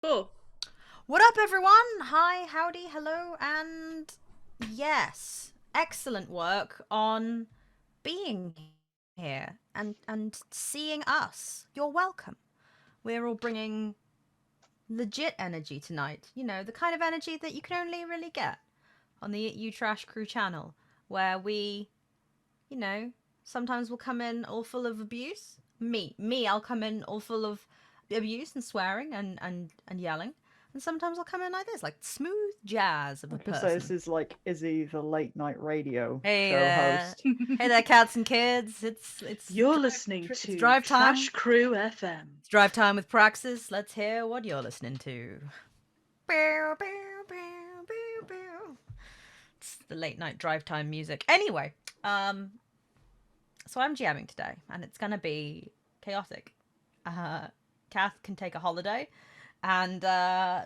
Cool. What up, everyone? Hi, howdy, hello, and yes, excellent work on being here and seeing us. You're welcome. We're all bringing legit energy tonight. You know, the kind of energy that you can only really get on the You Trash Crew channel, where we, you know, sometimes we'll come in all full of abuse. I'll come in all full of abuse and swearing and yelling. And sometimes I'll come in like this, like smooth jazz of I a was gonna say this person. is like Izzy, the late night radio Hey show there, host. hey there, cats and kids. It's You're listening it's to drive Trash time. Crew FM. It's drive time with Praxis. Let's hear what you're listening to. It's the late night drive time music. Anyway, so I'm GMing today, and it's gonna be chaotic. Kath can take a holiday, and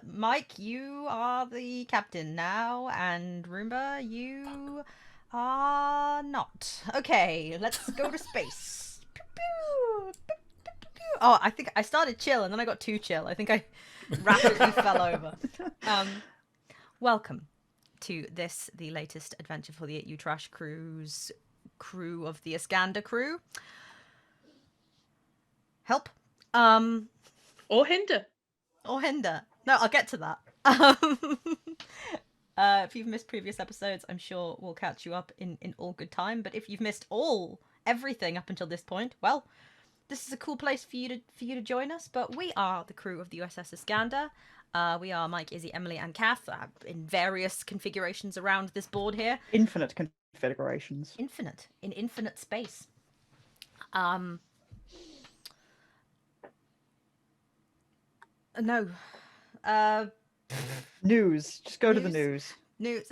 Mike, you are the captain now, and Roomba, you are not. Okay, let's go to space. Oh, I think I started chill, and then I got too chill. I think I rapidly fell over. Welcome to this, the latest adventure for the You Trash Crew's crew of the Iskandar crew. Help. Or hinder. Or hinder. No, I'll get to that. If you've missed previous episodes, I'm sure we'll catch you up in all good time. But if you've missed everything up until this point, well, this is a cool place for you to join us. But we are the crew of the USS Iskandar. We are Mike, Izzy, Emily, and Kath in various configurations around this board here. Infinite configurations. In infinite space. No. News. Just go to the news. News.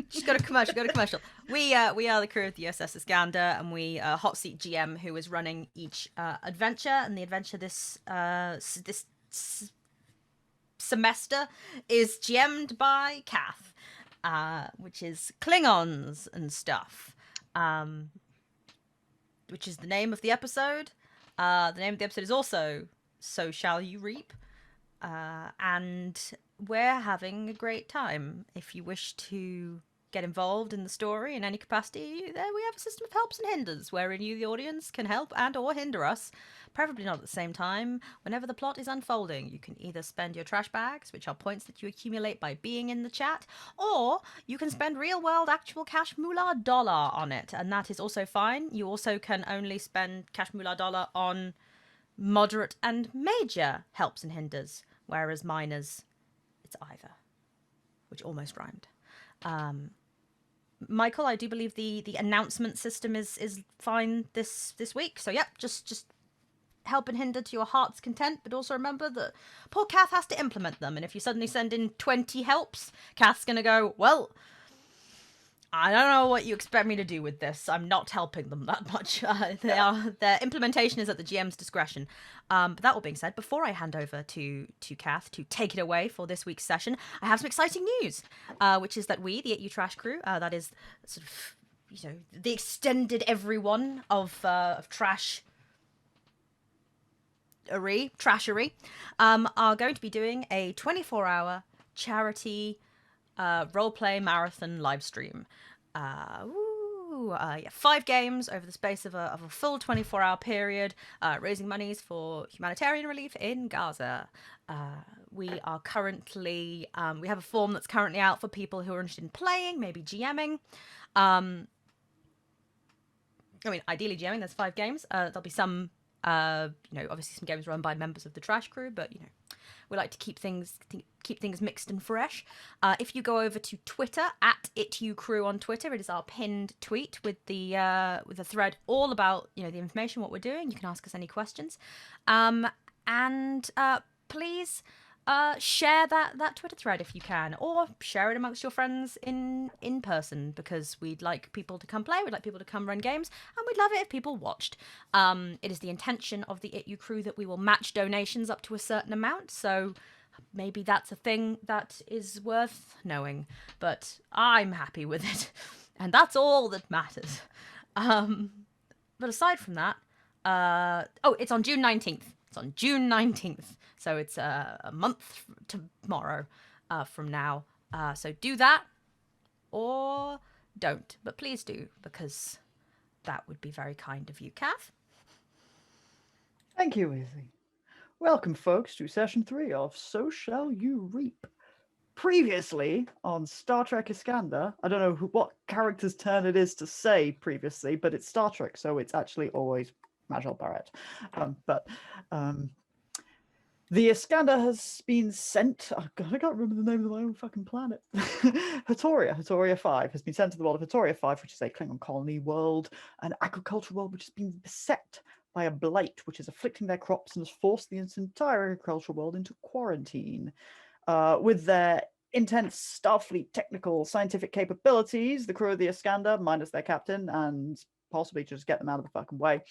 Just go to commercial. Go to commercial. We are the crew of the USS Iskandar, and we hot seat GM who is running each adventure, and the adventure this semester is GM'd by Kath, which is Klingons and stuff, which is the name of the episode. The name of the episode is also So Shall You Reap, and we're having a great time. If you wish to get involved in the story in any capacity, there we have a system of helps and hinders, wherein you, the audience, can help and or hinder us, preferably not at the same time. Whenever the plot is unfolding, you can either spend your trash bags, which are points that you accumulate by being in the chat, or you can spend real-world actual cash moolah dollar on it, and that is also fine. You also can only spend cash moolah dollar on moderate and major helps and hinders, whereas minors, it's either, which almost rhymed. Michael, I do believe the announcement system is fine this week. So yep, just help and hinder to your heart's content, but also remember that poor Kath has to implement them. And if you suddenly send in 20 helps, Kath's gonna go, well, I don't know what you expect me to do with this. I'm not helping them that much. Their implementation is at the GM's discretion. But that all being said, before I hand over to Kath to take it away for this week's session, I have some exciting news, which is that we, the You Trash Crew, that is sort of, you know, the extended everyone of trashery, are going to be doing a 24-hour charity roleplay marathon live stream. 5 games over the space of a full 24-hour period, raising monies for humanitarian relief in Gaza. We are currently, we have a form that's currently out for people who are interested in playing, maybe GMing. I mean, ideally GMing, there's 5 games. There'll be some, obviously some games run by members of the Trash Crew, but, we like to keep things mixed and fresh. If you go over to Twitter at @ItUCrew on Twitter, it is our pinned tweet with the thread all about the information, what we're doing. You can ask us any questions, and please share that Twitter thread if you can, or share it amongst your friends in person, because we'd like people to come play, we'd like people to come run games, and we'd love it if people watched. It is the intention of the You Crew that we will match donations up to a certain amount, so maybe that's a thing that is worth knowing, but I'm happy with it, and that's all that matters. But aside from that, it's on June 19th. It's on June 19th. So it's a month tomorrow from now. So do that or don't. But please do, because that would be very kind of you, Kath. Thank you, Izzy. Welcome, folks, to session 3 of So Shall You Reap. Previously on Star Trek Iskandar, I don't know what character's turn it is to say previously, but it's Star Trek, so it's actually always Majel Barrett. The Iskandar has been sent. Oh God, I can't remember the name of my own fucking planet. Hatoria 5 has been sent to the world of Hatoria 5, which is a Klingon colony world, an agricultural world which has been beset by a blight which is afflicting their crops and has forced the entire agricultural world into quarantine. With their intense Starfleet technical scientific capabilities, the crew of the Iskandar, minus their captain, and possibly just get them out of the fucking way,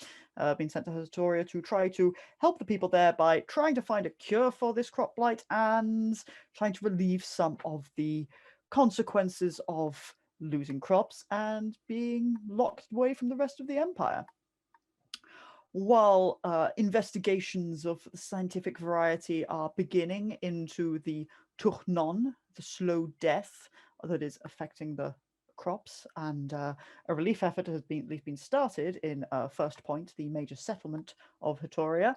been sent to Hatoria to try to help the people there by trying to find a cure for this crop blight and trying to relieve some of the consequences of losing crops and being locked away from the rest of the Empire. While investigations of the scientific variety are beginning into the Tugh'non, the slow death that is affecting the crops, and a relief effort has been started in First Point, the major settlement of Hatoria,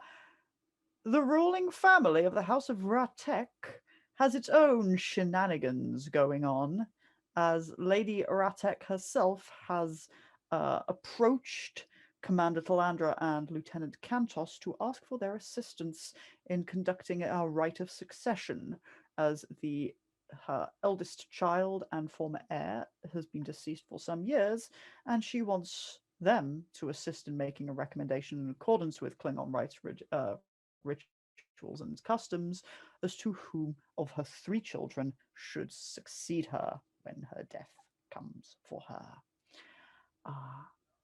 the ruling family of the House of Rahtekk has its own shenanigans going on, as Lady Rahtekk herself has approached Commander Talandra and Lieutenant Kantos to ask for their assistance in conducting a rite of succession, as her eldest child and former heir has been deceased for some years, and she wants them to assist in making a recommendation in accordance with Klingon rites, rituals, and customs as to whom of her 3 children should succeed her when her death comes for her.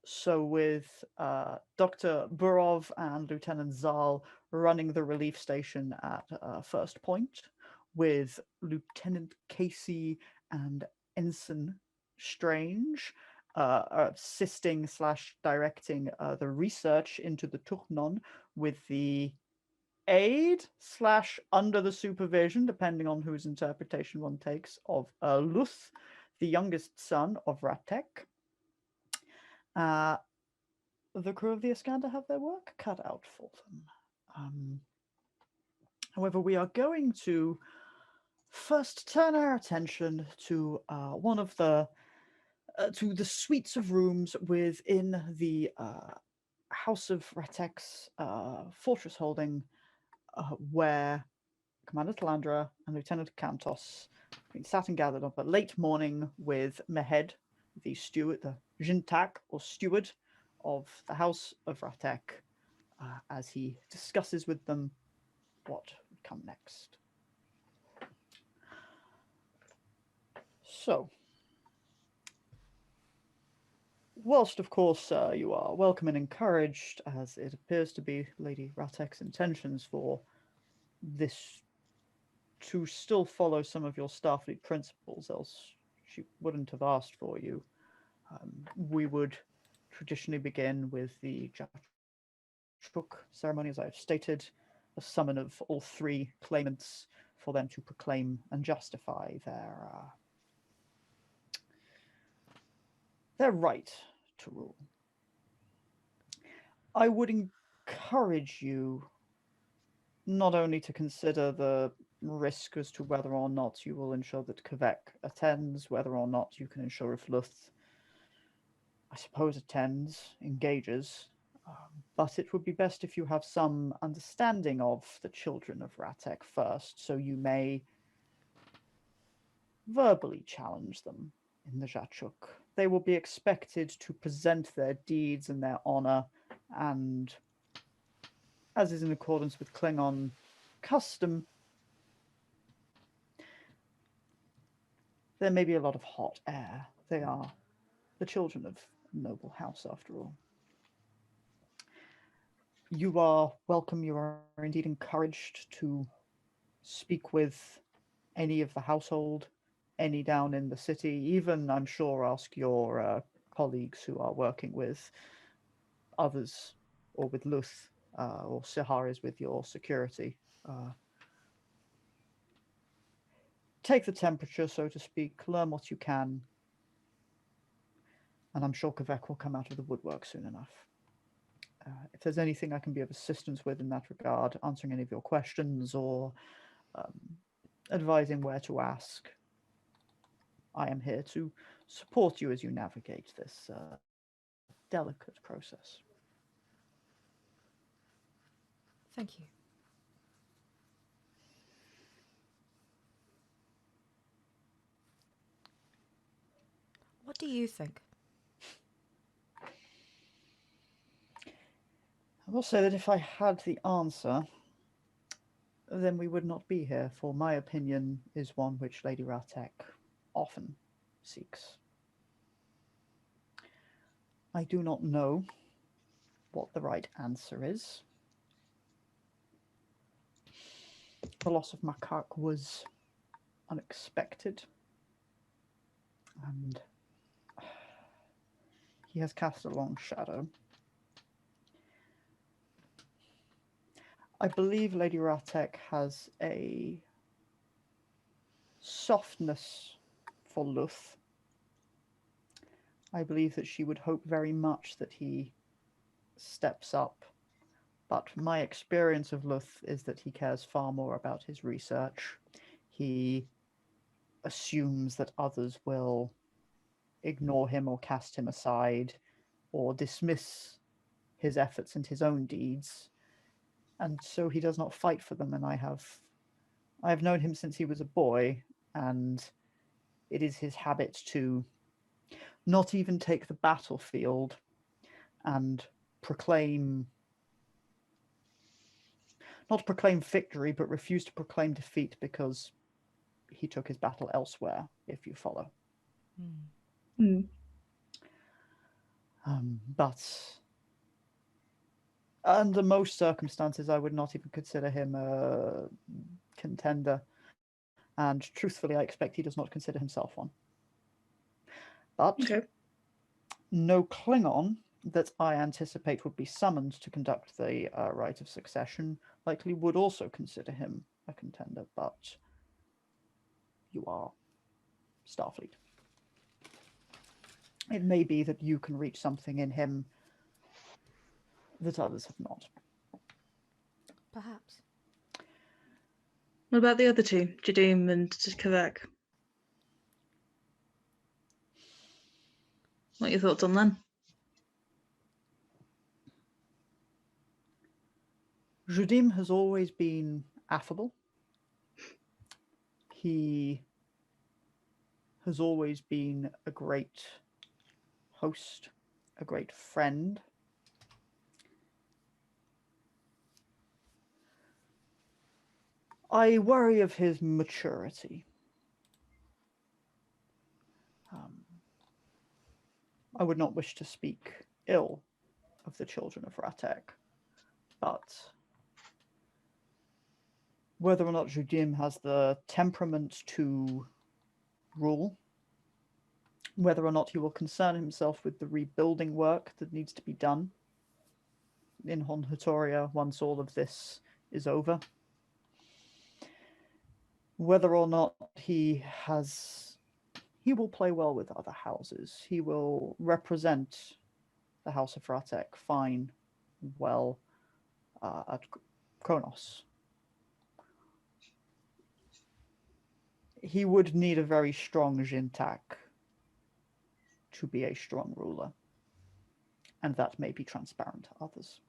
So with Dr. Burov and Lieutenant Zal running the relief station at First Point, with Lieutenant Casey and Ensign Strange assisting / directing the research into the Tugh'non with the aid / under the supervision, depending on whose interpretation one takes, of Luth, the youngest son of Rahtekk. The crew of the Iskandar have their work cut out for them. However, we are going to first turn our attention to one of the to the suites of rooms within the House of Rahtekk's fortress holding, where Commander Talandra and Lieutenant Kantos have been sat and gathered up a late morning with Mehed, the steward, the Jintak or steward of the House of Rahtekk, as he discusses with them what would come next. So, whilst of course you are welcome and encouraged, as it appears to be Lady Rahtek's intentions for this to still follow some of your Starfleet principles, else she wouldn't have asked for you. We would traditionally begin with the Jachuk ceremony, as I have stated, a summon of all 3 claimants for them to proclaim and justify their right to rule. I would encourage you not only to consider the risk as to whether or not you will ensure that Kvek attends, whether or not you can ensure if Luth, I suppose, attends, engages, but it would be best if you have some understanding of the children of Rahtekk first, so you may verbally challenge them in the Jachuk. They will be expected to present their deeds and their honor, and as is in accordance with Klingon custom, there may be a lot of hot air. They are the children of a noble house, after all. You are welcome, you are indeed encouraged to speak with any of the household, any down in the city, even, I'm sure, ask your colleagues who are working with others, or with Luth, or Siharis with your security, take the temperature, so to speak, learn what you can, and I'm sure Kvek will come out of the woodwork soon enough. If there's anything I can be of assistance with in that regard, answering any of your questions or advising where to ask, I am here to support you as you navigate this delicate process. Thank you. What do you think? I will say that if I had the answer, then we would not be here, for my opinion is one which Lady Rahtekk often seeks. I do not know what the right answer is. The loss of Makak was unexpected, and he has cast a long shadow. I believe Lady Rahtekk has a softness for Luth. I believe that she would hope very much that he steps up, but my experience of Luth is that he cares far more about his research. He assumes that others will ignore him or cast him aside or dismiss his efforts and his own deeds, and so he does not fight for them. And I have known him since he was a boy, and it is his habit to not even take the battlefield and not proclaim victory, but refuse to proclaim defeat because he took his battle elsewhere, if you follow. But under most circumstances, I would not even consider him a contender. And truthfully, I expect he does not consider himself one. But no Klingon that I anticipate would be summoned to conduct the rite of succession likely would also consider him a contender. But you are Starfleet. It may be that you can reach something in him that others have not. Perhaps. What about the other two, Jadim and Kvek? What are your thoughts on them? Judim has always been affable. He has always been a great host, a great friend. I worry of his maturity. I would not wish to speak ill of the children of Rahtekk, but whether or not Judim has the temperament to rule, whether or not he will concern himself with the rebuilding work that needs to be done in Hon Hatoria once all of this is over, whether or not he will play well with other houses. He will represent the House of Rahtekk fine, well at Kronos. He would need a very strong Jintak to be a strong ruler, and that may be transparent to others.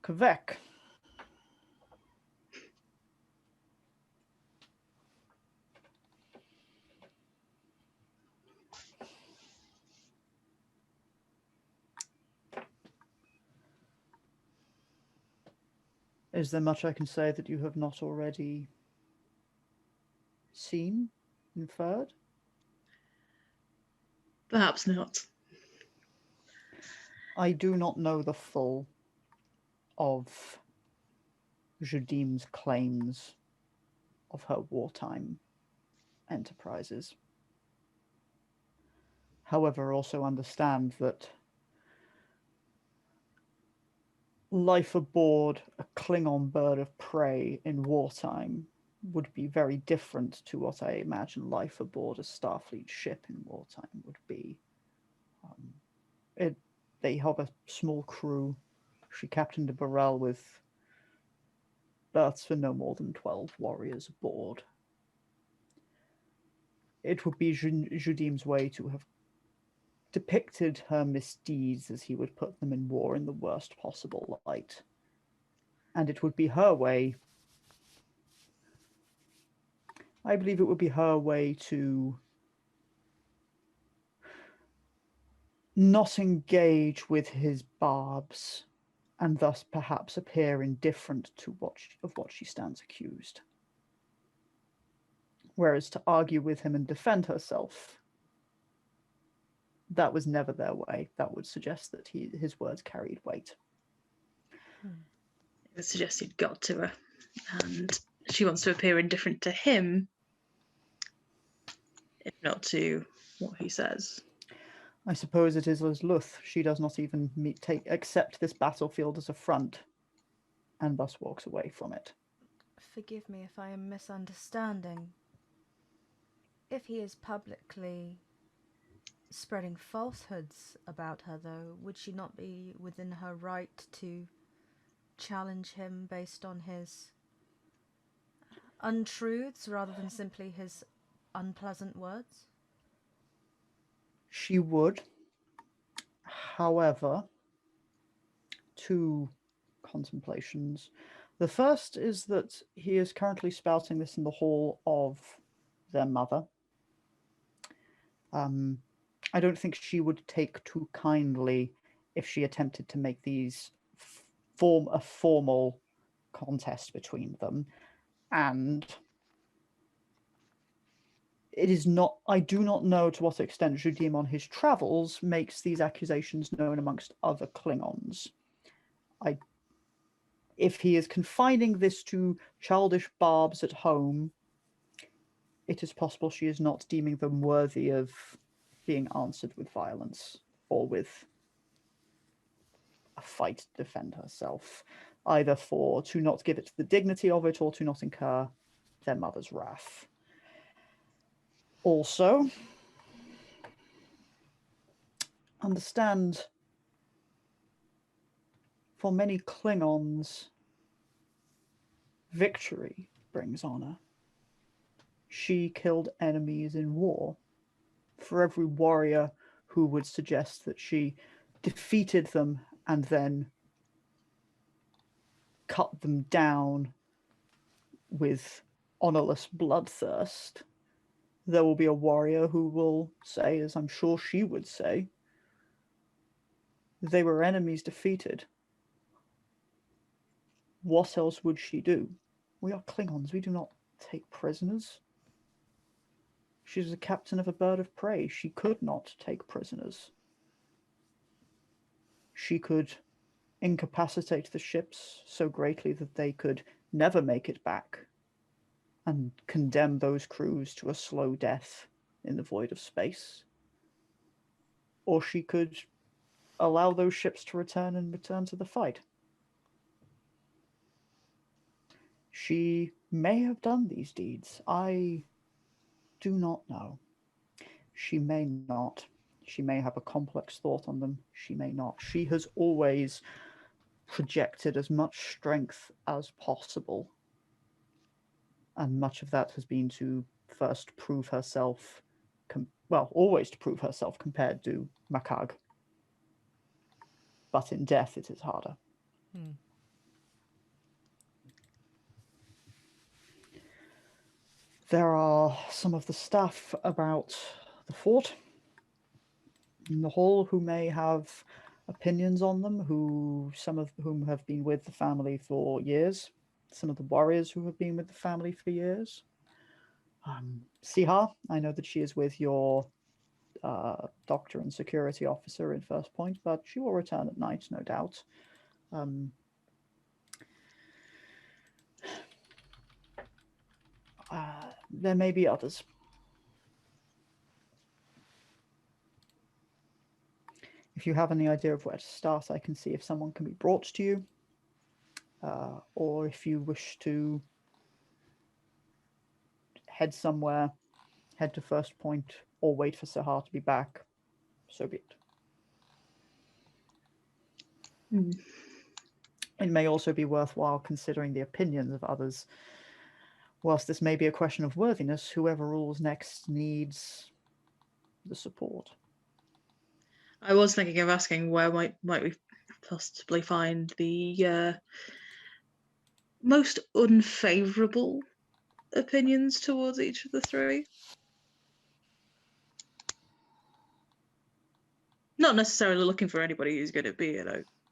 Kvek. Is there much I can say that you have not already seen, inferred? Perhaps not. I do not know the full of Judim's claims of her wartime enterprises. However, also understand that life aboard a Klingon bird of prey in wartime would be very different to what I imagine life aboard a Starfleet ship in wartime would be. They have a small crew. She captained a Burrell with berths for no more than 12 warriors aboard. It would be Judim's way to have depicted her misdeeds as he would put them in war in the worst possible light. And it would be her way, I believe it would be her way to not engage with his barbs and thus perhaps appear indifferent to what she stands accused. Whereas to argue with him and defend herself, that was never their way. That would suggest that his words carried weight. It would suggest you'd got to her, and she wants to appear indifferent to him, if not to what he says. I suppose it is as Luth. She does not even accept this battlefield as a front, and thus walks away from it. Forgive me if I am misunderstanding. If he is publicly spreading falsehoods about her, though, would she not be within her right to challenge him based on his untruths rather than simply his unpleasant words? She would. However, two contemplations. The first is that he is currently spouting this in the hall of their mother. I don't think she would take too kindly if she attempted to make these form a formal contest between them. And it is not, I do not know to what extent Judim on his travels makes these accusations known amongst other Klingons. If he is confining this to childish barbs at home, it is possible she is not deeming them worthy of being answered with violence or with a fight to defend herself, either to not give it the dignity of it or to not incur their mother's wrath. Also, understand, for many Klingons, victory brings honor. She killed enemies in war. For every warrior who would suggest that she defeated them and then cut them down with honorless bloodthirst, there will be a warrior who will say, as I'm sure she would say, they were enemies defeated. What else would she do? We are Klingons. We do not take prisoners. She was the captain of a bird of prey. She could not take prisoners. She could incapacitate the ships so greatly that they could never make it back and condemn those crews to a slow death in the void of space. Or she could allow those ships to return to the fight. She may have done these deeds. I do not know. She may not. She may have a complex thought on them. She may not. She has always projected as much strength as possible. And much of that has been to first prove herself, always to prove herself compared to Makag. But in death, it is harder. There are some of the staff about the fort in the hall who may have opinions on them, some of whom have been with the family for years, some of the warriors who have been with the family for years. Siha, I know that she is with your doctor and security officer in First Point, but she will return at night, no doubt. There may be others. If you have any idea of where to start, I can see if someone can be brought to you. or if you wish to head somewhere, head to First Point, or wait for Sahar to be back, so be it. Hmm. It may also be worthwhile considering the opinions of others. Whilst this may be a question of worthiness, whoever rules next needs the support. I was thinking of asking where might we possibly find the most unfavourable opinions towards each of the three. Not necessarily looking for anybody who's going to be,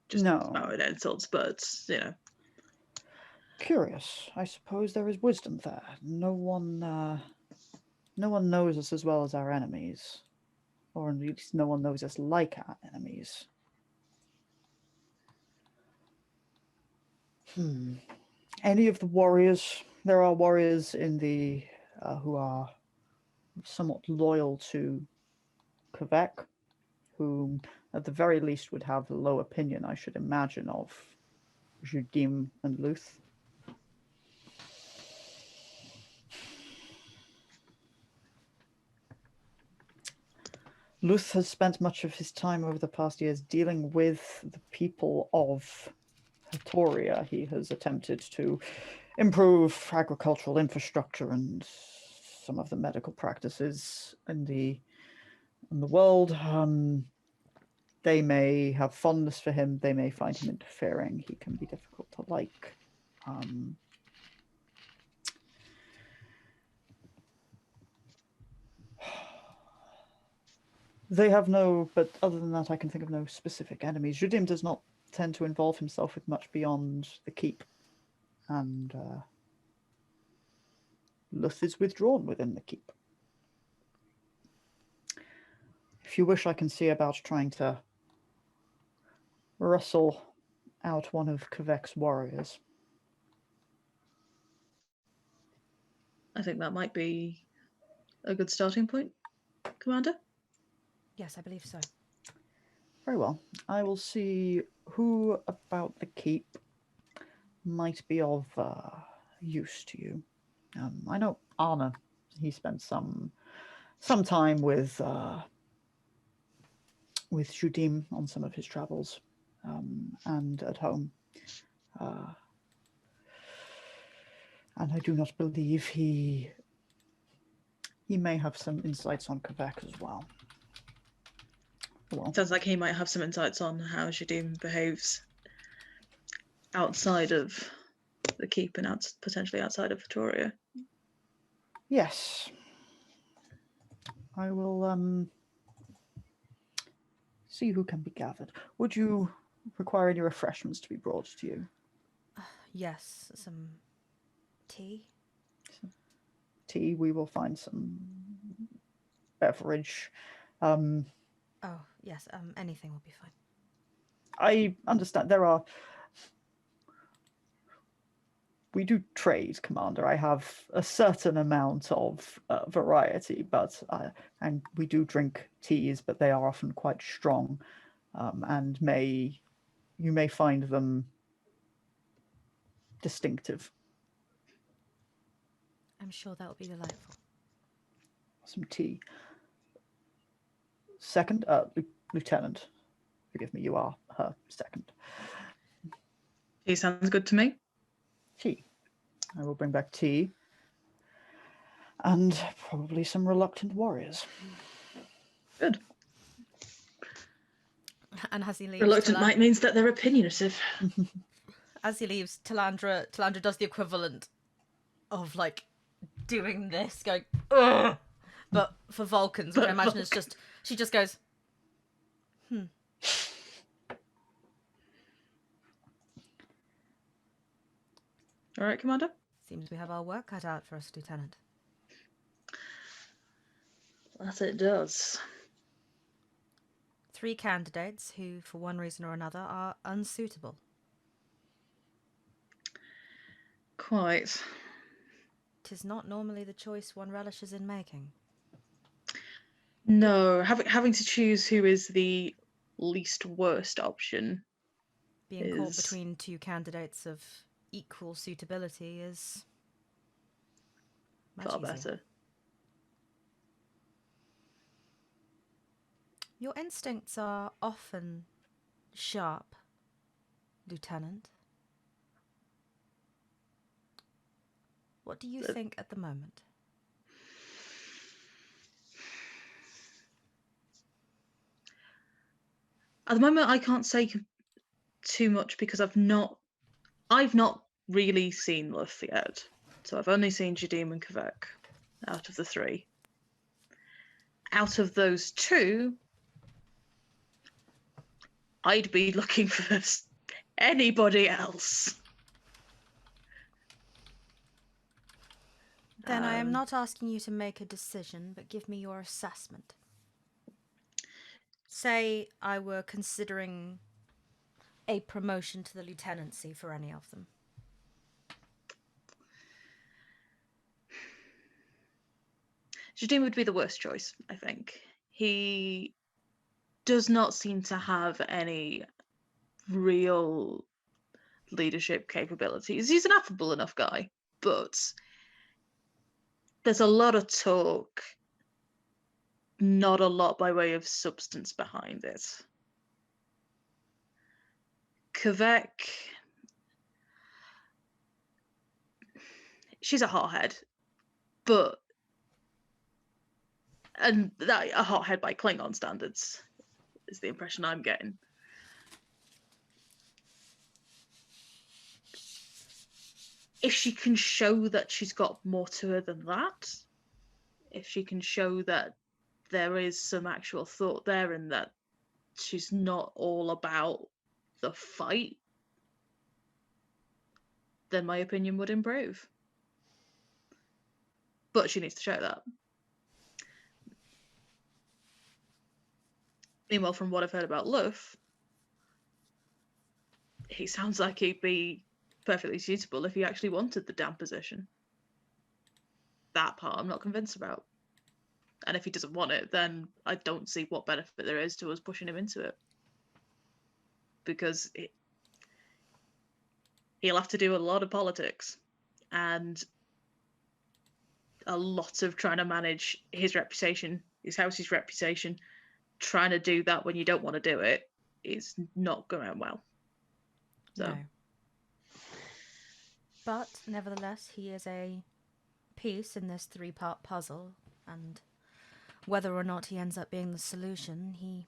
just spouting insults, but Curious. I suppose there is wisdom there. No one knows us as well as our enemies, or at least no one knows us like our enemies. Any of the warriors? There are warriors in the who are somewhat loyal to Kvek, who at the very least would have a low opinion, I should imagine, of Judim and Luth. Luth has spent much of his time over the past years dealing with the people of Hatoria. He has attempted to improve agricultural infrastructure and some of the medical practices in the world. They may have fondness for him. They may find him interfering. He can be difficult to like. They have no, but other than that, I can think of no specific enemies. Judim does not tend to involve himself with much beyond the keep, and Luth is withdrawn within the keep. If you wish, I can see about trying to rustle out one of Kvek's warriors. I think that might be a good starting point, Commander. Yes, I believe so. Very well. I will see who about the keep might be of use to you. I know Arna. He spent some time with Judim on some of his travels, and at home. And I do not believe he may have some insights on Kvek as well. Sounds like he might have some insights on how Judim behaves outside of the keep and potentially outside of Victoria. Yes. I will see who can be gathered. Would you require any refreshments to be brought to you? Yes, some tea. Tea. We will find some beverage. Oh, yes, anything will be fine. I understand we do trade, Commander. I have a certain amount of variety, but and we do drink teas, but they are often quite strong, and you may find them distinctive. I'm sure that will be delightful. Some tea. Second, Lieutenant. Forgive me, you are her second. Tea sounds good to me. Tea. I will bring back tea. And probably some reluctant warriors. Good. And as he leaves, Reluctant might means that they're opinionative. As he leaves, Talandra does the equivalent of like doing this, going ugh, but for Vulcans, which I imagine is just she just goes, All right, Commander. Seems we have our work cut out for us, Lieutenant. That it does. 3 candidates who, for one reason or another, are unsuitable. Quite. 'Tis not normally the choice one relishes in making. No, having to choose who is the least worst option Being caught is between two candidates of equal suitability is much far easier. better. Your instincts are often sharp, Lieutenant. What do you think at the moment? At the moment, I can't say too much because I've not really seen Luth yet. So I've only seen Jadim and Kvek out of the three. Out of those two, I'd be looking for anybody else. Then I am not asking you to make a decision, but give me your assessment. Say I were considering a promotion to the lieutenancy for any of them. Jadim would be the worst choice, I think. He does not seem to have any real leadership capabilities. He's an affable enough guy, but there's a lot of talk, not a lot by way of substance behind it. Kvek, she's a hothead, but a hothead by Klingon standards is the impression I'm getting. If she can show that she's got more to her than that, if she can show that there is some actual thought there and that she's not all about the fight, then my opinion would improve. But she needs to show that. Meanwhile, from what I've heard about Luth, he sounds like he'd be perfectly suitable if he actually wanted the damn position. That part I'm not convinced about. And if he doesn't want it, then I don't see what benefit there is to us pushing him into it. Because he'll have to do a lot of politics and a lot of trying to manage his reputation, his house's reputation. Trying to do that when you don't want to do it is not going well. So. No. But, nevertheless, he is a piece in this three-part puzzle, and whether or not he ends up being the solution, he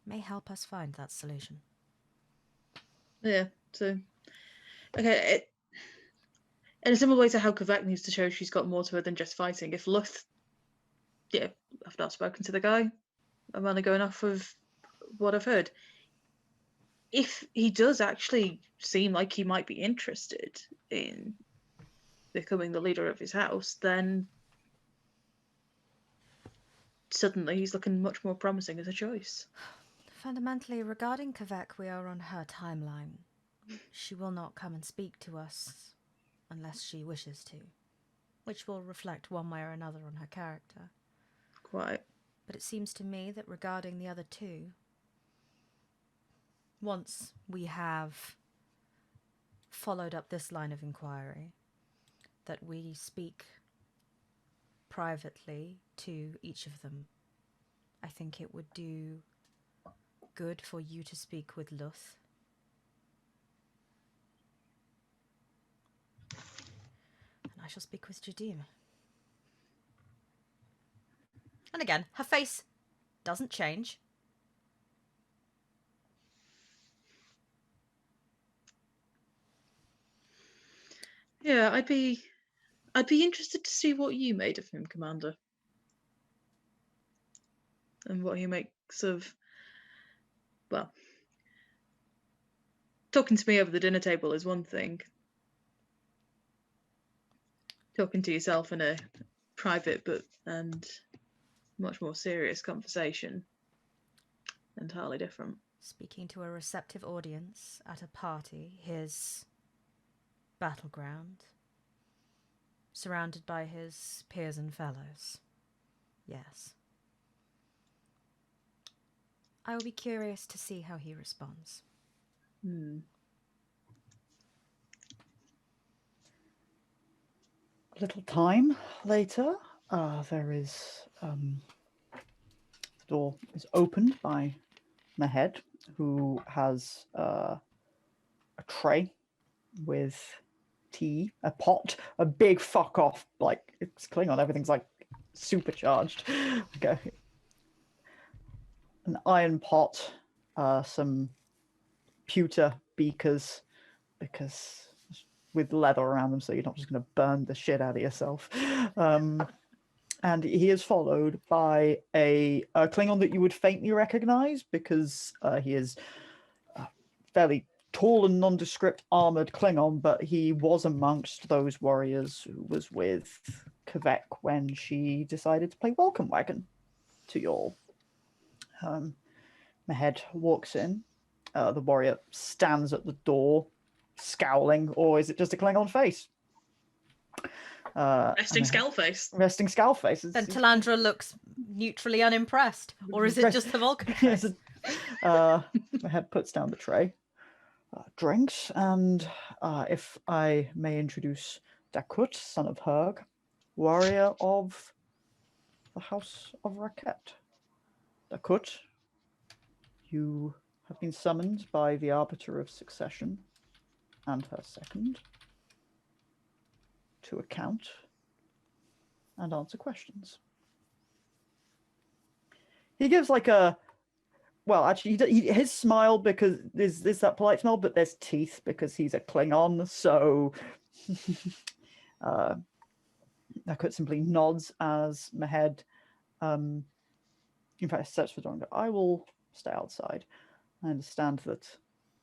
may help us find that solution. Yeah, so... Okay, in a similar way to how Kvek needs to show she's got more to her than just fighting, if Luth... Yeah, I've not spoken to the guy. I'm only going off of what I've heard. If he does actually seem like he might be interested in becoming the leader of his house, then suddenly he's looking much more promising as a choice. Fundamentally, regarding Kvek, we are on her timeline. She will not come and speak to us unless she wishes to, which will reflect one way or another on her character. Quite. But it seems to me that regarding the other two, once we have followed up this line of inquiry, that we speak privately to each of them. I think it would do good for you to speak with Luth. And I shall speak with Jadim. And again, her face doesn't change. Yeah, I'd be interested to see what you made of him, Commander. And what he makes of... Well, talking to me over the dinner table is one thing. Talking to yourself in a private but and much more serious conversation, entirely different. Speaking to a receptive audience at a party, his battleground, surrounded by his peers and fellows. Yes. I will be curious to see how he responds. A little time later, there is the door is opened by Mehed, who has a tray with tea, a pot, a big fuck off, like it's Klingon, everything's like supercharged. Okay. An iron pot, some pewter beakers, because with leather around them, so you're not just going to burn the shit out of yourself. And he is followed by a Klingon that you would faintly recognize, because he is fairly tall and nondescript armored Klingon, but he was amongst those warriors who was with Kvek when she decided to play Welcome Wagon to y'all. Mehed walks in. The warrior stands at the door, scowling, or is it just a Klingon face? Resting skull face. Resting skull face. Then Talandra looks neutrally unimpressed, or is it just the Vulcan face? Mehed puts down the tray, drinks, and if I may introduce Dakut, son of Herg, warrior of the House of Rahtekk. Dakut, you have been summoned by the Arbiter of Succession and her second to account and answer questions. He gives like a, well, actually, his smile, because there's that polite smile, but there's teeth because he's a Klingon, so Dakut simply nods as Mehed, in fact, steps for the door and goes, I will stay outside. I understand that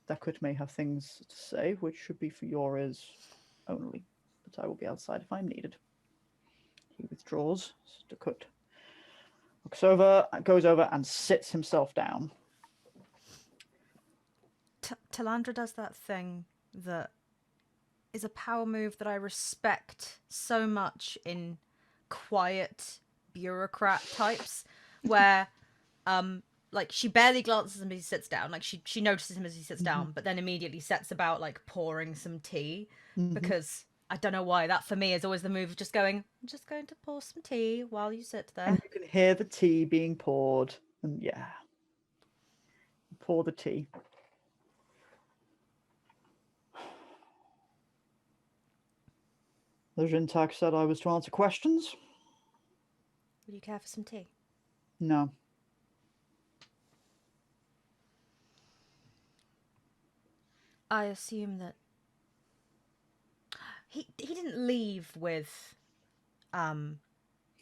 Dakut may have things to say, which should be for your ears only, but I will be outside if I'm needed. He withdraws. Dakut looks over, goes over, and sits himself down. Talandra does that thing that is a power move that I respect so much in quiet bureaucrat types, where like she barely glances at him as he sits down, like she notices him as he sits down, but then immediately sets about like pouring some tea, because I don't know why, that for me is always the move of just going, I'm just going to pour some tea while you sit there. And you can hear the tea being poured, and yeah, pour the tea. The Jintak said I was to answer questions. Would you care for some tea? No. I assume that he didn't leave with No,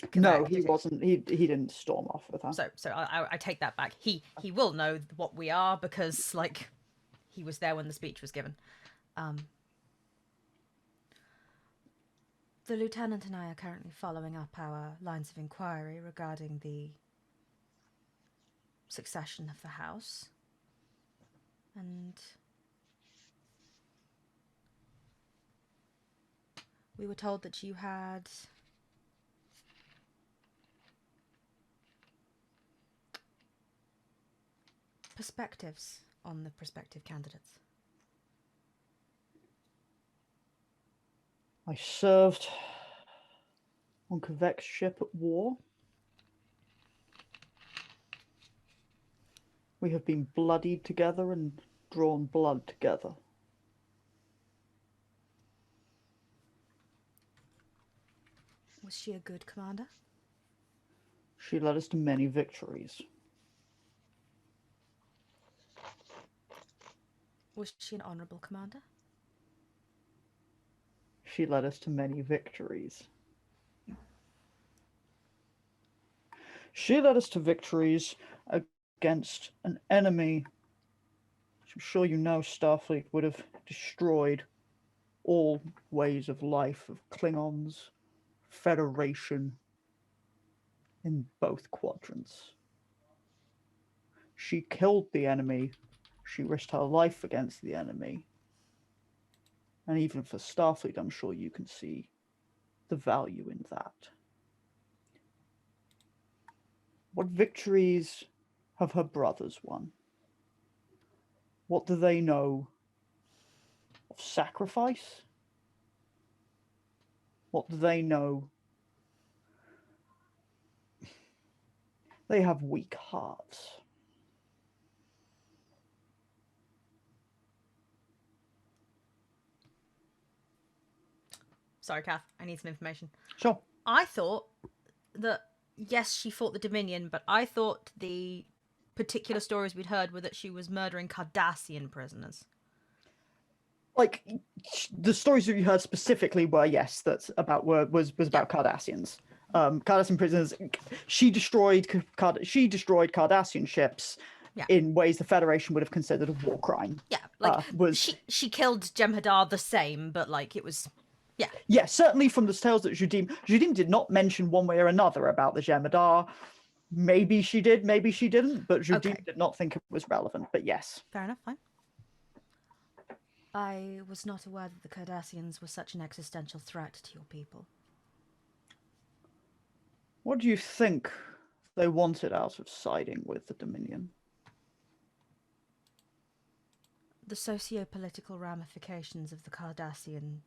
Kvek, he did wasn't. He didn't storm off with her. So I take that back. He will know what we are, because like he was there when the speech was given. The lieutenant and I are currently following up our lines of inquiry regarding the succession of the house, and we were told that you had perspectives on the prospective candidates. I served on Kvek's ship at war. We have been bloodied together and drawn blood together. Was she a good commander? She led us to many victories. Was she an honourable commander? She led us to many victories. She led us to victories against an enemy which I'm sure you know Starfleet would have destroyed all ways of life of Klingons, Federation, in both quadrants. She killed the enemy. She risked her life against the enemy. And even for Starfleet, I'm sure you can see the value in that. What victories have her brothers won? What do they know of sacrifice? What do they know? They have weak hearts. Sorry, Kath, I need some information. Sure. I thought that, yes, she fought the Dominion, but I thought the particular stories we'd heard were that she was murdering Cardassian prisoners. Like, the stories that you heard specifically were, yes, that's about was about Cardassians. Cardassian prisoners. She destroyed Cardassian ships in ways the Federation would have considered a war crime. Yeah, like she killed Jem'Hadar the same, but like it was. Yeah, certainly from the tales that Judim did not mention one way or another about the Jem'Hadar. Maybe she did, maybe she didn't, but Judim did not think it was relevant. But yes. Fair enough, fine. I was not aware that the Cardassians were such an existential threat to your people. What do you think they wanted out of siding with the Dominion? The socio-political ramifications of the Cardassian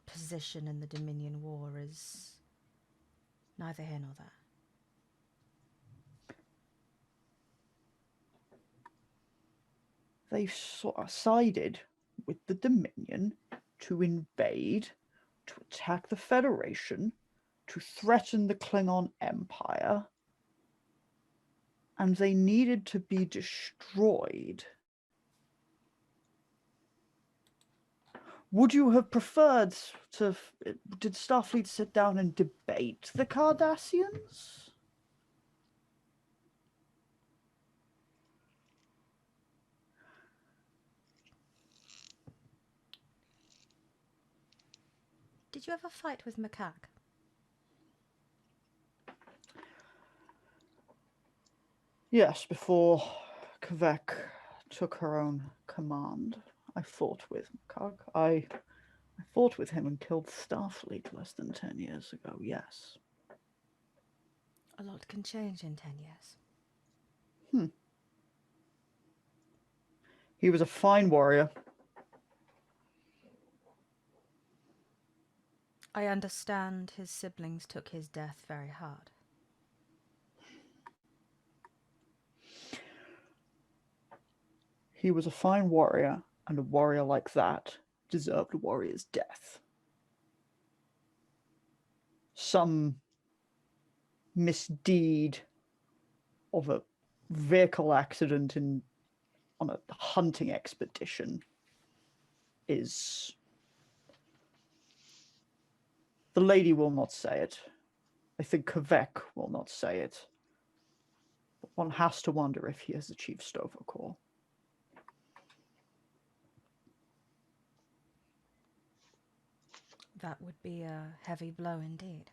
position in the Dominion War is neither here nor there. They sort of sided with the Dominion to invade, to attack the Federation, to threaten the Klingon Empire, and they needed to be destroyed. Would you have preferred to... Did Starfleet sit down and debate the Cardassians? Did you ever fight with Macaque? Yes, before Kvek took her own command. I fought with Macaque. I fought with him and killed Starfleet less than 10 years ago, yes. A lot can change in 10 years. He was a fine warrior. I understand his siblings took his death very hard. He was a fine warrior, and a warrior like that deserved a warrior's death. Some misdeed of a vehicle accident on a hunting expedition is... The lady will not say it. I think Kvek will not say it. But one has to wonder if he has achieved Tovokor. That would be a heavy blow indeed.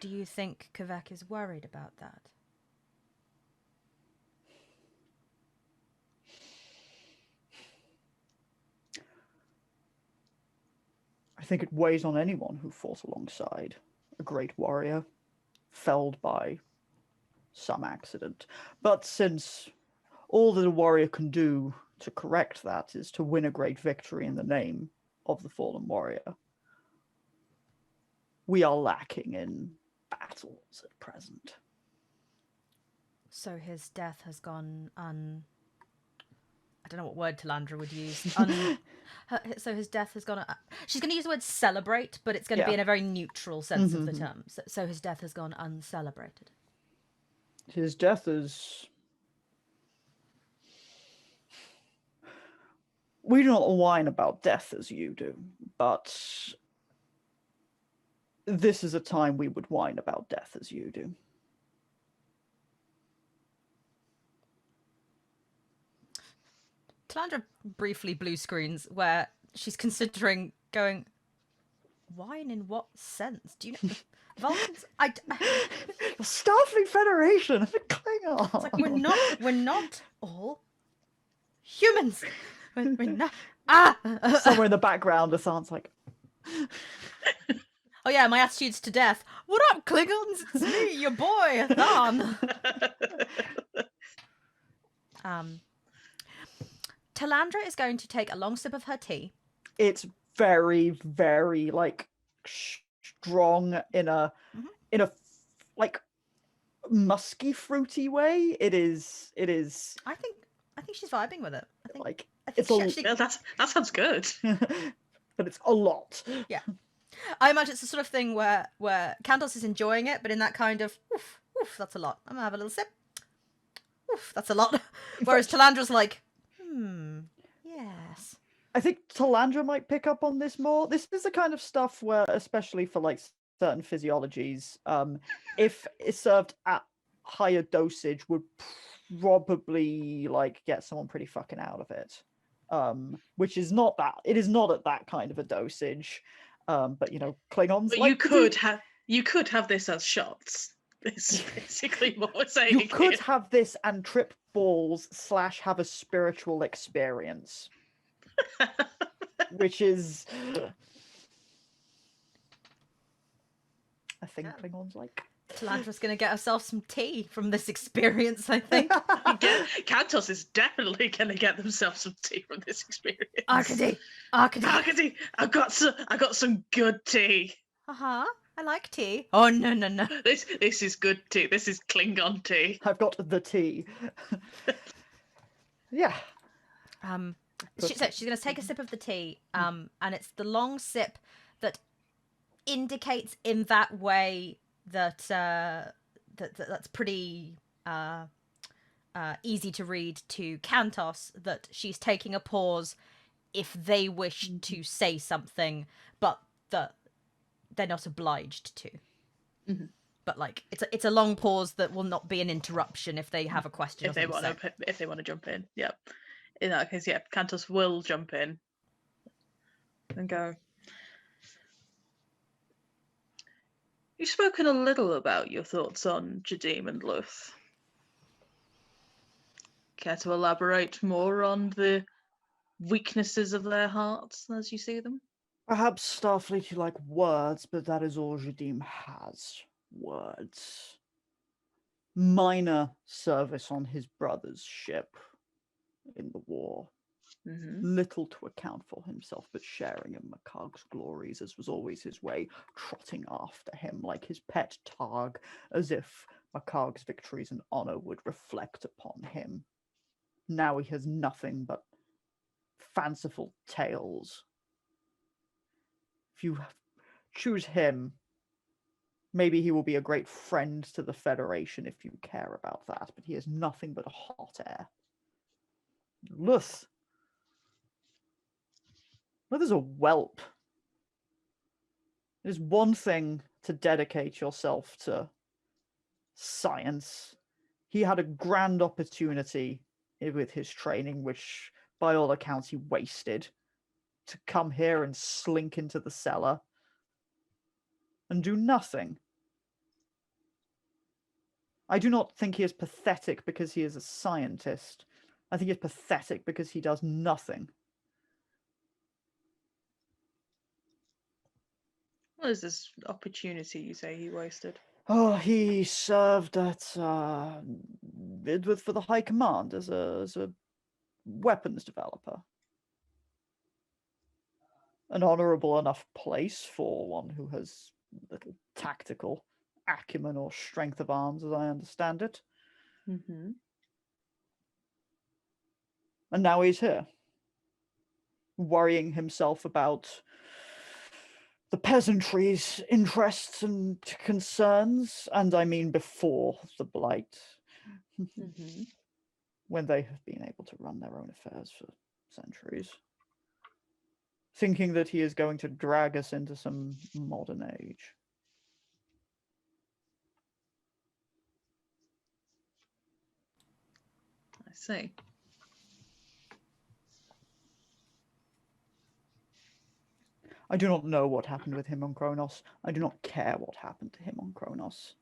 Do you think Kvek is worried about that? I think it weighs on anyone who fought alongside a great warrior, felled by some accident. But since all that a warrior can do to correct that is to win a great victory in the name of the fallen warrior, we are lacking in battles at present. So his death has gone I don't know what word Talandra would use. So his death has gone... she's going to use the word celebrate, but it's going to be in a very neutral sense of the term. So his death has gone uncelebrated. His death is... We do not whine about death as you do, but this is a time we would whine about death as you do. Talandra briefly blue screens where she's considering going, whine in what sense? Do you know? Vulcans? Starfleet Federation, the Klingon. It's like we're not all humans. We're not. Somewhere in the background, it sounds like. Oh yeah, my attitude's to death. What up, Klingons? It's me, your boy, Than. Talandra is going to take a long sip of her tea. It's very, very like strong in a like musky, fruity way. It is. I think she's vibing with it. Like I think she actually. Yeah, that sounds good. but it's a lot. Yeah. I imagine it's the sort of thing where Cantos is enjoying it, but in that kind of oof, oof, that's a lot. I'm gonna have a little sip. Oof, that's a lot. Whereas Talandra's like, yes. I think Talandra might pick up on this more. This is the kind of stuff where, especially for like certain physiologies, if it's served at higher dosage, would probably like get someone pretty fucking out of it. Which is not that. It is not at that kind of a dosage. But you know, Klingons. But like you could have this as shots. It's basically what we're saying. You could have this and trip balls / have a spiritual experience. Which is a thing Klingons like. Talandra's gonna get herself some tea from this experience, I think. Kantos is definitely gonna get themselves some tea from this experience. Arkady. I got some good tea. I like tea. Oh no. This is good tea. This is Klingon tea. I've got the tea. Yeah. She's going to take a sip of the tea, and it's the long sip that indicates in that way that that's pretty easy to read to Kantos, that she's taking a pause if they wish to say something, but that they're not obliged to. Mm-hmm. But like it's a long pause that will not be an interruption if they have a question. If they want to jump in, yeah. In that case, yeah, Kantos will jump in and go. You've spoken a little about your thoughts on Jadim and Luth. Care to elaborate more on the weaknesses of their hearts as you see them? Perhaps Starfleet you like words, but that is all Jadim has. Words. Minor service on his brother's ship in the war. Little to account for himself, but sharing in Makag's glories, as was always his way, trotting after him like his pet Targ, as if Makag's victories and honor would reflect upon him. Now he has nothing but fanciful tales. If you choose him, maybe he will be a great friend to the Federation if you care about that, but he is nothing but a hot air. Luth is a whelp. It is one thing to dedicate yourself to science. He had a grand opportunity with his training, which by all accounts he wasted, to come here and slink into the cellar and do nothing. I do not think he is pathetic because he is a scientist. I think he is pathetic because he does nothing. What is this opportunity you say he wasted? Oh, he served at for the High Command as a weapons developer. An honourable enough place for one who has little tactical acumen or strength of arms, as I understand it. Mm-hmm. And now he's here, worrying himself about the peasantry's interests and concerns, and I mean before the Blight, when they have been able to run their own affairs for centuries, thinking that he is going to drag us into some modern age. I see. I do not know what happened with him on Kronos. I do not care what happened to him on Kronos.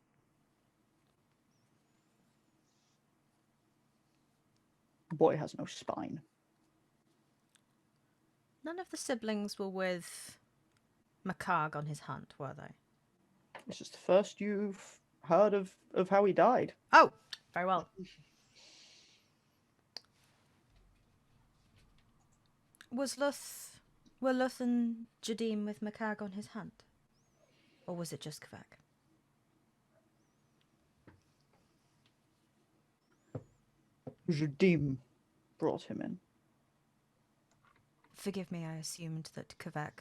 The boy has no spine. None of the siblings were with Makag on his hunt, were they? This is the first you've heard of how he died. Oh, very well. Was Luth Were Luth and Jadim with Macag on his hunt? Or was it just Kvek? Jadim brought him in. Forgive me, I assumed that Kvek,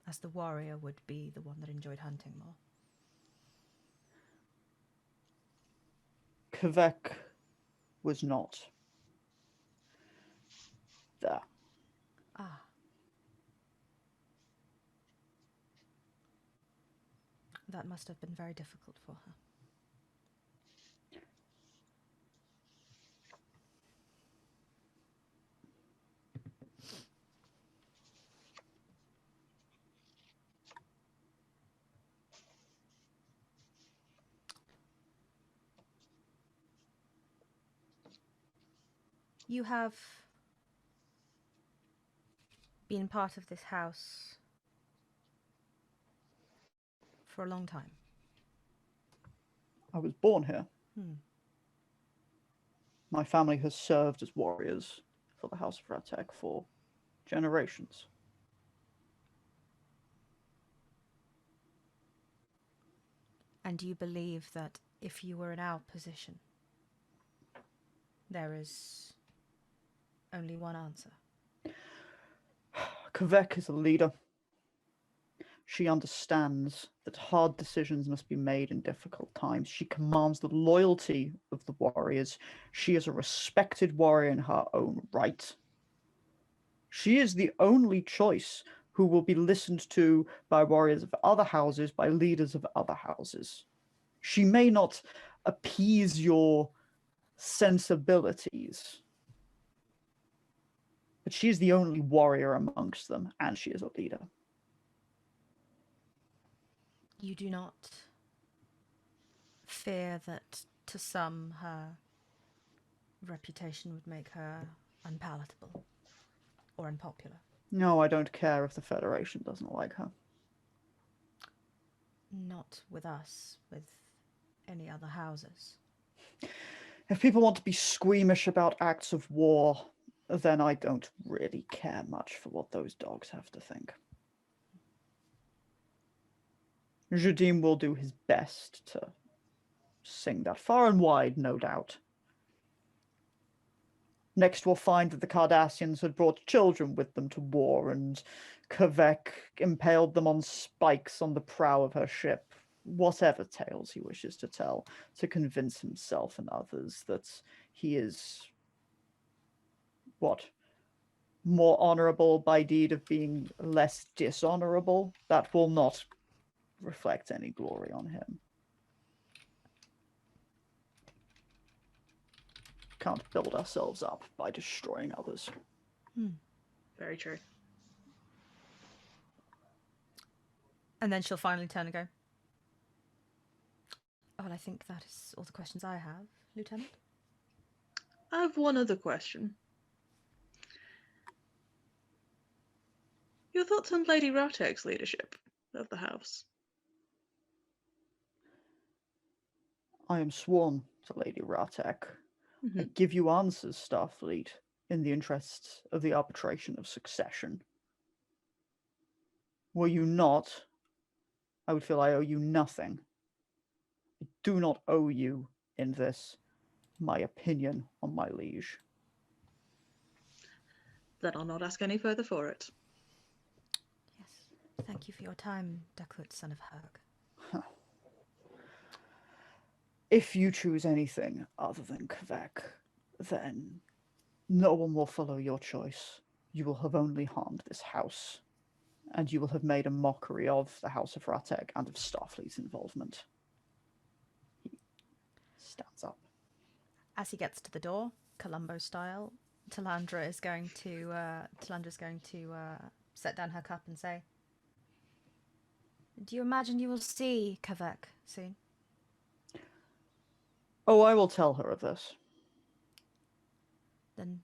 as the warrior, would be the one that enjoyed hunting more. Kvek was not there. Ah. That must have been very difficult for her. You have been part of this house for a long time. I was born here. My family has served as warriors for the House of Rahtekk for generations. And do you believe that if you were in our position, there is only one answer? Kvek is a leader. She understands that hard decisions must be made in difficult times. She commands the loyalty of the warriors. She is a respected warrior in her own right. She is the only choice who will be listened to by warriors of other houses, by leaders of other houses. She may not appease your sensibilities, but she is the only warrior amongst them, and she is a leader. You do not fear that to some her reputation would make her unpalatable or unpopular? No, I don't care if the Federation doesn't like her. Not with us, with any other houses. If people want to be squeamish about acts of war, then I don't really care much for what those dogs have to think. Jadim will do his best to sing that far and wide, no doubt. Next we'll find that the Cardassians had brought children with them to war, and Kvek impaled them on spikes on the prow of her ship. Whatever tales he wishes to tell, to convince himself and others that he is, more honorable by deed of being less dishonorable, that will not reflect any glory on him. Can't build ourselves up by destroying others. Very true. And then she'll finally turn and go, "Oh, well, I think that is all the questions I have, Lieutenant." I have one other question. Your thoughts on Lady Rahtek's leadership of the house? I am sworn to Lady Rahtekk. I give you answers, Starfleet, in the interests of the arbitration of succession. Were you not, I would feel I owe you nothing. I do not owe you, in this, my opinion on my liege. Then I'll not ask any further for it. Yes. Thank you for your time, Duckfoot, son of Herg. If you choose anything other than Kvek, then no one will follow your choice. You will have only harmed this house, and you will have made a mockery of the House of Rahtekk and of Starfleet's involvement. He stands up. As he gets to the door, Columbo style, Talandra is going to set down her cup and say, "Do you imagine you will see Kvek soon?" Oh, I will tell her of this. Then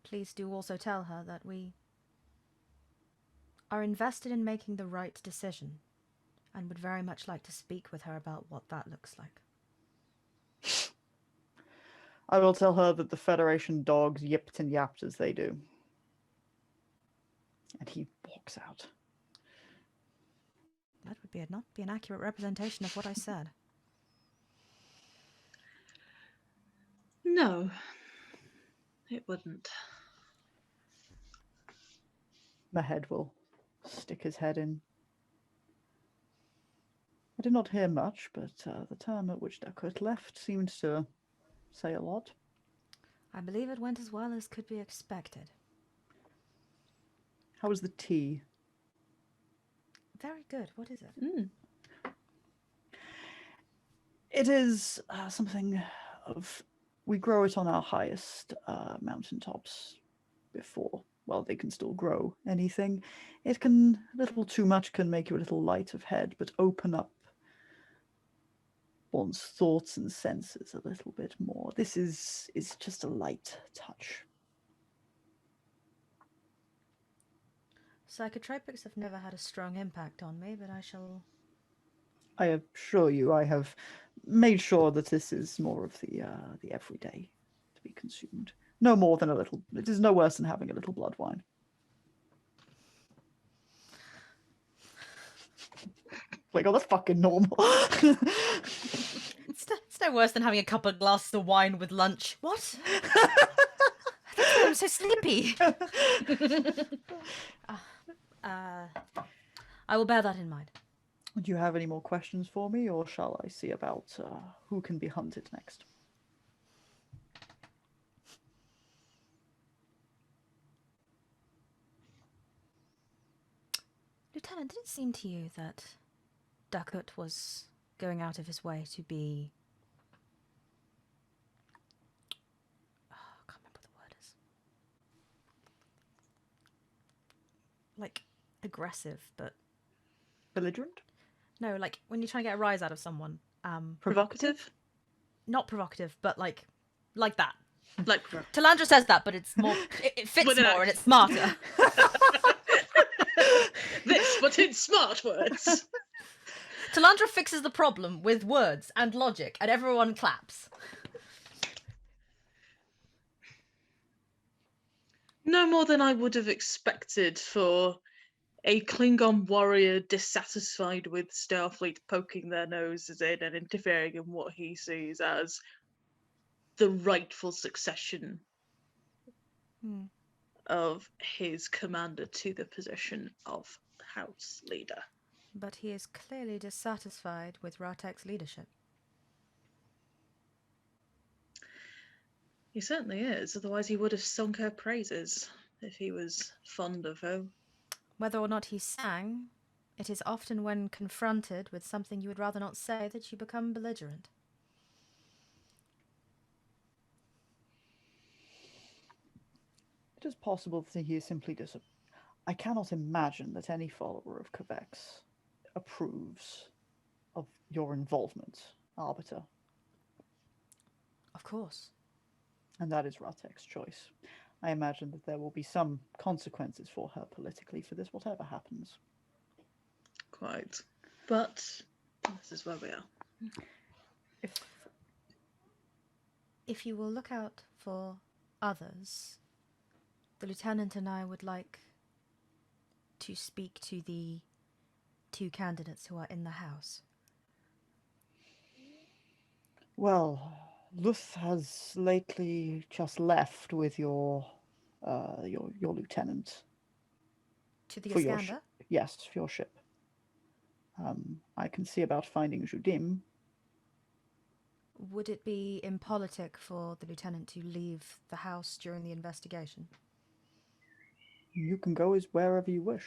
please do also tell her that we are invested in making the right decision and would very much like to speak with her about what that looks like. I will tell her that the Federation dogs yipped and yapped as they do. And he walks out. That would not be an accurate representation of what I said. No, it wouldn't. Mahed will stick his head in. I did not hear much, but the time at which Dakut left seemed to say a lot. I believe it went as well as could be expected. How was the tea? Very good. What is it? Mm. It is something of... We grow it on our highest mountaintops before, well, they can still grow anything. It can... A little too much can make you a little light of head, but open up one's thoughts and senses a little bit more. This is just a light touch. Psychotropics have never had a strong impact on me, but I shall... I assure you, I have made sure that this is more of the everyday to be consumed. No more than a little. It is no worse than having a little blood wine. Like, oh, that's fucking normal. It's no worse than having a couple of glasses of wine with lunch. What? That's why I'm so sleepy. I will bear that in mind. Do you have any more questions for me, or shall I see about who can be hunted next? Lieutenant, did it seem to you that Dakut was going out of his way to be... Oh, I can't remember what the word is. Like, aggressive, but... Belligerent? No, like, when you're trying to get a rise out of someone. Provocative? Not provocative, but like that. Like... Talandra says that, but it's more... It fits With an more and it's smarter. This, but in smart words. Talandra fixes the problem with words and logic, and everyone claps. No more than I would have expected for a Klingon warrior dissatisfied with Starfleet poking their noses in and interfering in what he sees as the rightful succession of his commander to the position of House Leader. But he is clearly dissatisfied with Rahtek's leadership. He certainly is, otherwise he would have sung her praises if he was fond of her. Whether or not he sang, it is often when confronted with something you would rather not say that you become belligerent. It is possible that he is simply I cannot imagine that any follower of Kvek's approves of your involvement, Arbiter. Of course. And that is Rahtek's choice. I imagine that there will be some consequences for her politically for this, whatever happens. Quite. But this is where we are. If you will look out for others, the Lieutenant and I would like to speak to the 2 candidates who are in the house. Well, Luth has lately just left with your lieutenant. To the For your Iskandar? Yes, for your ship. I can see about finding Judim. Would it be impolitic for the Lieutenant to leave the house during the investigation? You can go wherever you wish.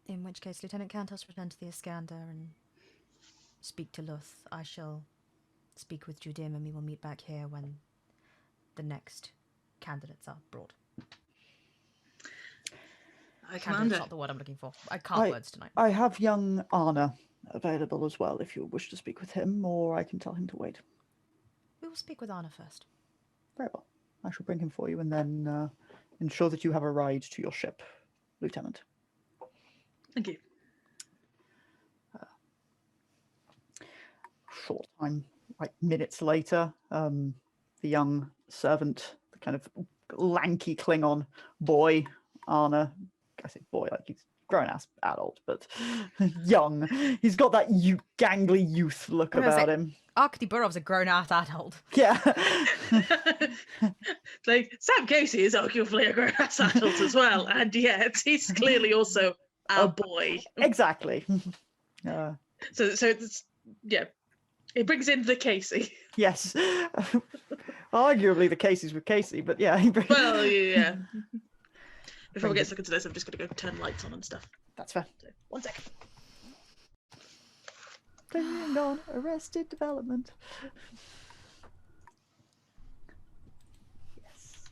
In which case, Lieutenant Kantos return to the Iskandar and speak to Luth. I shall speak with Judim and we will meet back here when the next candidates are brought. Candidate's not the word I'm looking for. I can't words tonight. I have young Anna available as well if you wish to speak with him, or I can tell him to wait. We will speak with Anna first. Very well. I shall bring him for you and then ensure that you have a ride to your ship, Lieutenant. Thank you. Short time, like minutes later, the young servant, the kind of lanky Klingon boy, Anna, I say boy, like he's grown-ass adult, but young. He's got that gangly youth look I was gonna about say, him. Arkady Burov's a grown-ass adult. Yeah. Like Sam Casey is arguably a grown-ass adult as well, and yet he's clearly also a boy. Exactly. So it's, yeah, it brings in the Casey. Yes. Arguably the Casey's with Casey, but yeah. Well, yeah. Before we Brings get it- stuck into this, I'm just going to go turn lights on and stuff. That's fair. So, 1 second. Klingon Arrested Development. Yes.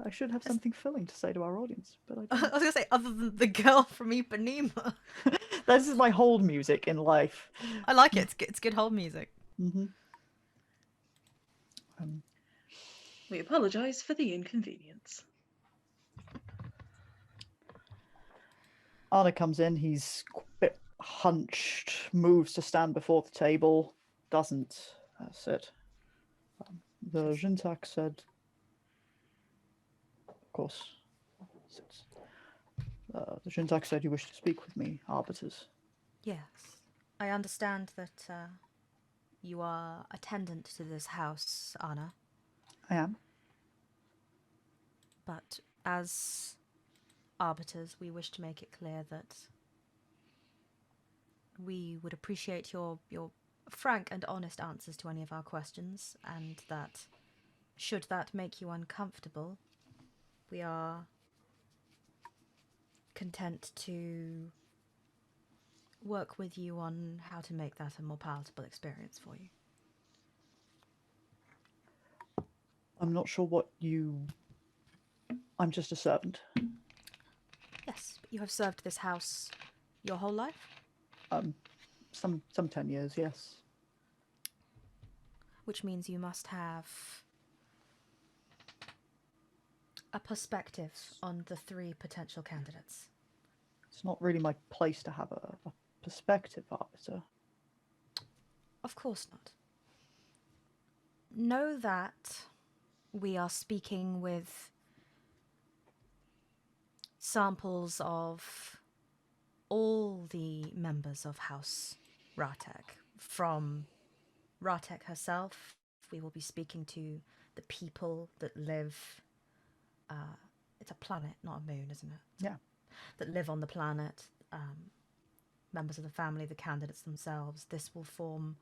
I should have something filling to say to our audience, but I I don't. was gonna say, other than the girl from Ipanema. This is my hold music in life. I like it. It's good whole music. Mm-hmm. We apologise for the inconvenience. Anna comes in. He's a bit hunched, moves to stand before the table, doesn't sit. The Jintak said, of course, sits. The Jintak said you wish to speak with me, arbiters. Yes, I understand that you are attendant to this house, Anna. I am. But as arbiters, we wish to make it clear that we would appreciate your frank and honest answers to any of our questions, and that should that make you uncomfortable, we are content to work with you on how to make that a more palatable experience for you. I'm not sure what you... I'm just a servant. Yes, but you have served this house your whole life? Some 10 years, yes. Which means you must have a perspective on the 3 potential candidates. It's not really my place to have a perspective, arbiter. Of course not. Know that we are speaking with samples of all the members of House Rahtekk. From Rahtekk herself, we will be speaking to the people that live... it's a planet, not a moon, isn't it? Yeah. That live on the planet, members of the family, the candidates themselves. This will form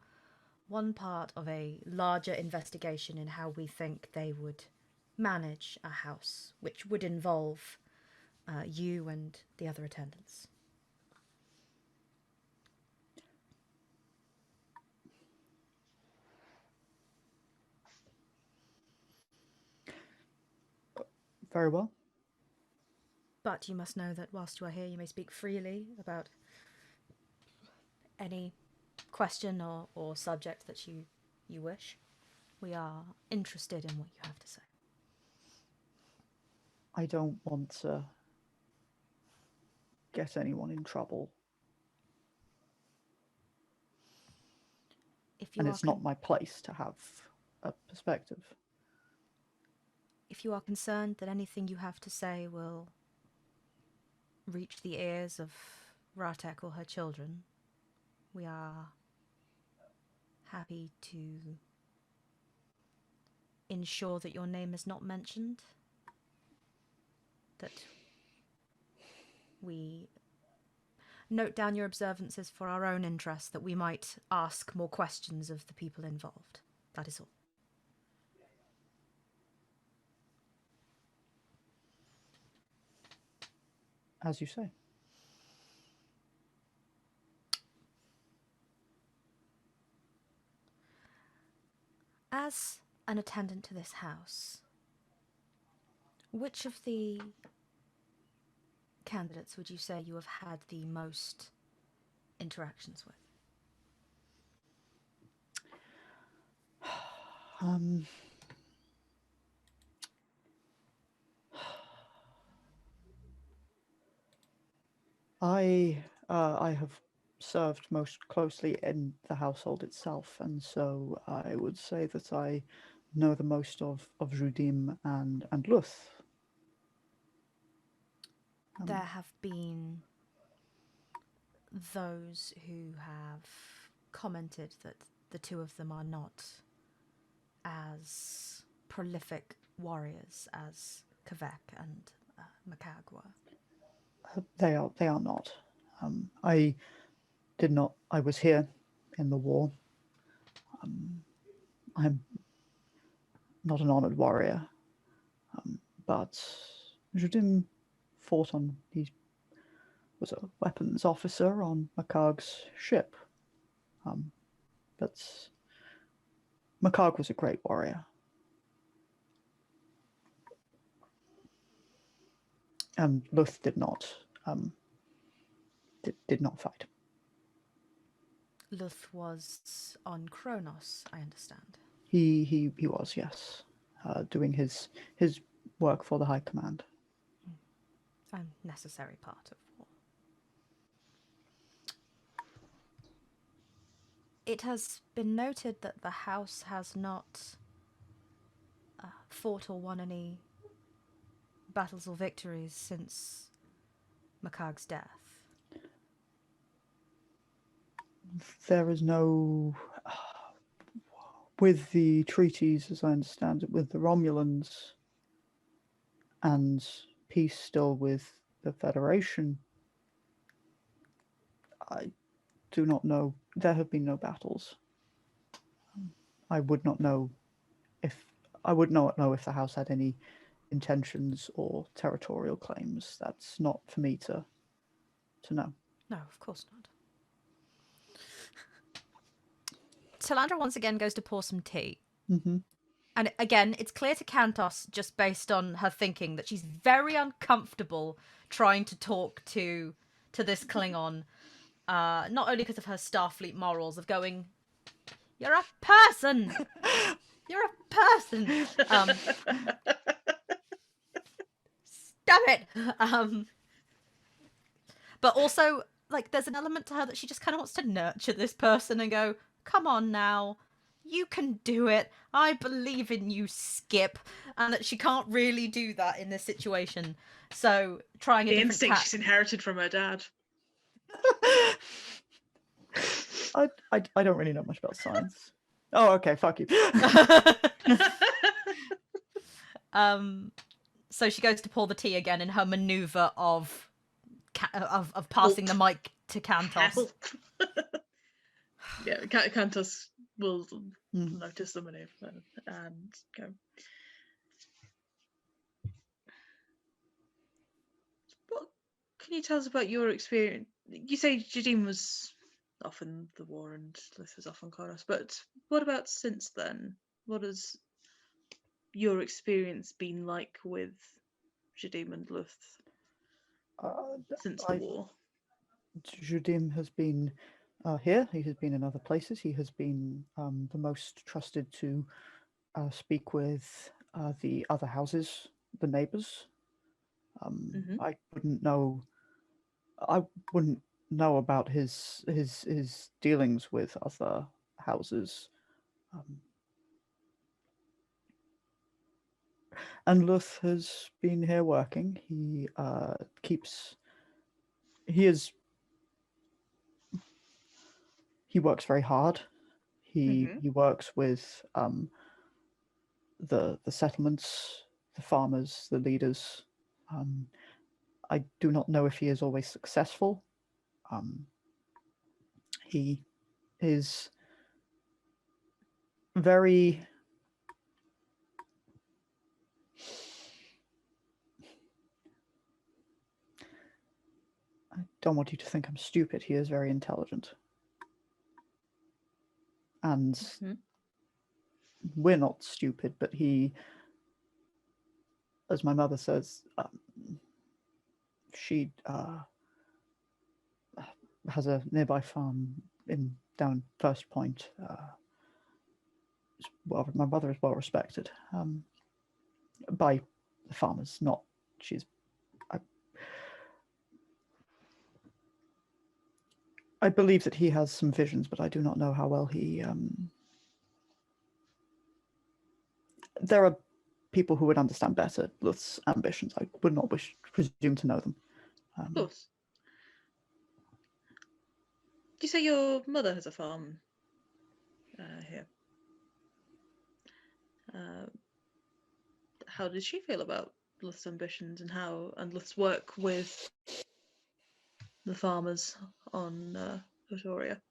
one part of a larger investigation in how we think they would manage a house, which would involve you and the other attendants. Very well. But you must know that whilst you are here, you may speak freely about any question or subject that you wish. We are interested in what you have to say. I don't want to get anyone in trouble. And it's not my place to have a perspective. If you are concerned that anything you have to say will reach the ears of Rahtekk or her children, we are happy to ensure that your name is not mentioned, that we note down your observances for our own interest, that we might ask more questions of the people involved. That is all. As you say. As an attendant to this house, which of the candidates would you say you have had the most interactions with? I have served most closely in the household itself, and so I would say that I know the most of Judim and Luth? There have been those who have commented that the two of them are not as prolific warriors as Kvek and Makag were. They are not. I did not. I was here in the war. I'm not an honored warrior, but Judim fought on. He was a weapons officer on Makag's ship. But Makag was a great warrior. And Luth did not did not fight. Luth was on Kronos, I understand. He was, yes, doing his work for the High Command. A necessary part of war. It has been noted that the house has not fought or won any battles or victories since Makag's death. There is no, with the treaties, as I understand it, with the Romulans, and peace still with the Federation, I do not know. There have been no battles. I would not know if the house had any intentions or territorial claims. That's not for me to know. No, of course not. Talandra once again goes to pour some tea. Mm-hmm. And again, it's clear to Kantos, just based on her thinking, that she's very uncomfortable trying to talk to this Klingon. Not only because of her Starfleet morals of going, you're a person! You're a person! Stop it! But also, like, there's an element to her that she just kind of wants to nurture this person and go, come on now, you can do it. I believe in you, Skip. And that she can't really do that in this situation. So, trying a The different instinct she's inherited from her dad. I don't really know much about science. Oh, okay, fuck you. So she goes to pour the tea again in her maneuver of passing the mic to Kantos. Yeah, Kantos will notice the maneuver and go. What can you tell us about your experience? You say Judim was off in the war and Lith was off on Kronos, but what about since then? What has your experience been like with Judim and Lith since the war? Judim has been here. He has been in other places. He has been the most trusted to speak with the other houses, the neighbors. I wouldn't know about his dealings with other houses. And Luth has been here working. He works very hard. He works with the settlements, the farmers, the leaders. I do not know if he is always successful. He is very I don't want you to think I'm stupid. He is very intelligent. And we're not stupid, but he, as my mother says, she has a nearby farm down First Point. Well, my mother is well respected by the farmers. Not she's. I believe that he has some visions, but I do not know how well he there are people who would understand better Luth's ambitions. I would not presume to know them. Of course. Do you say your mother has a farm here? How does she feel about Luth's ambitions and Luth's work with the farmers on Victoria?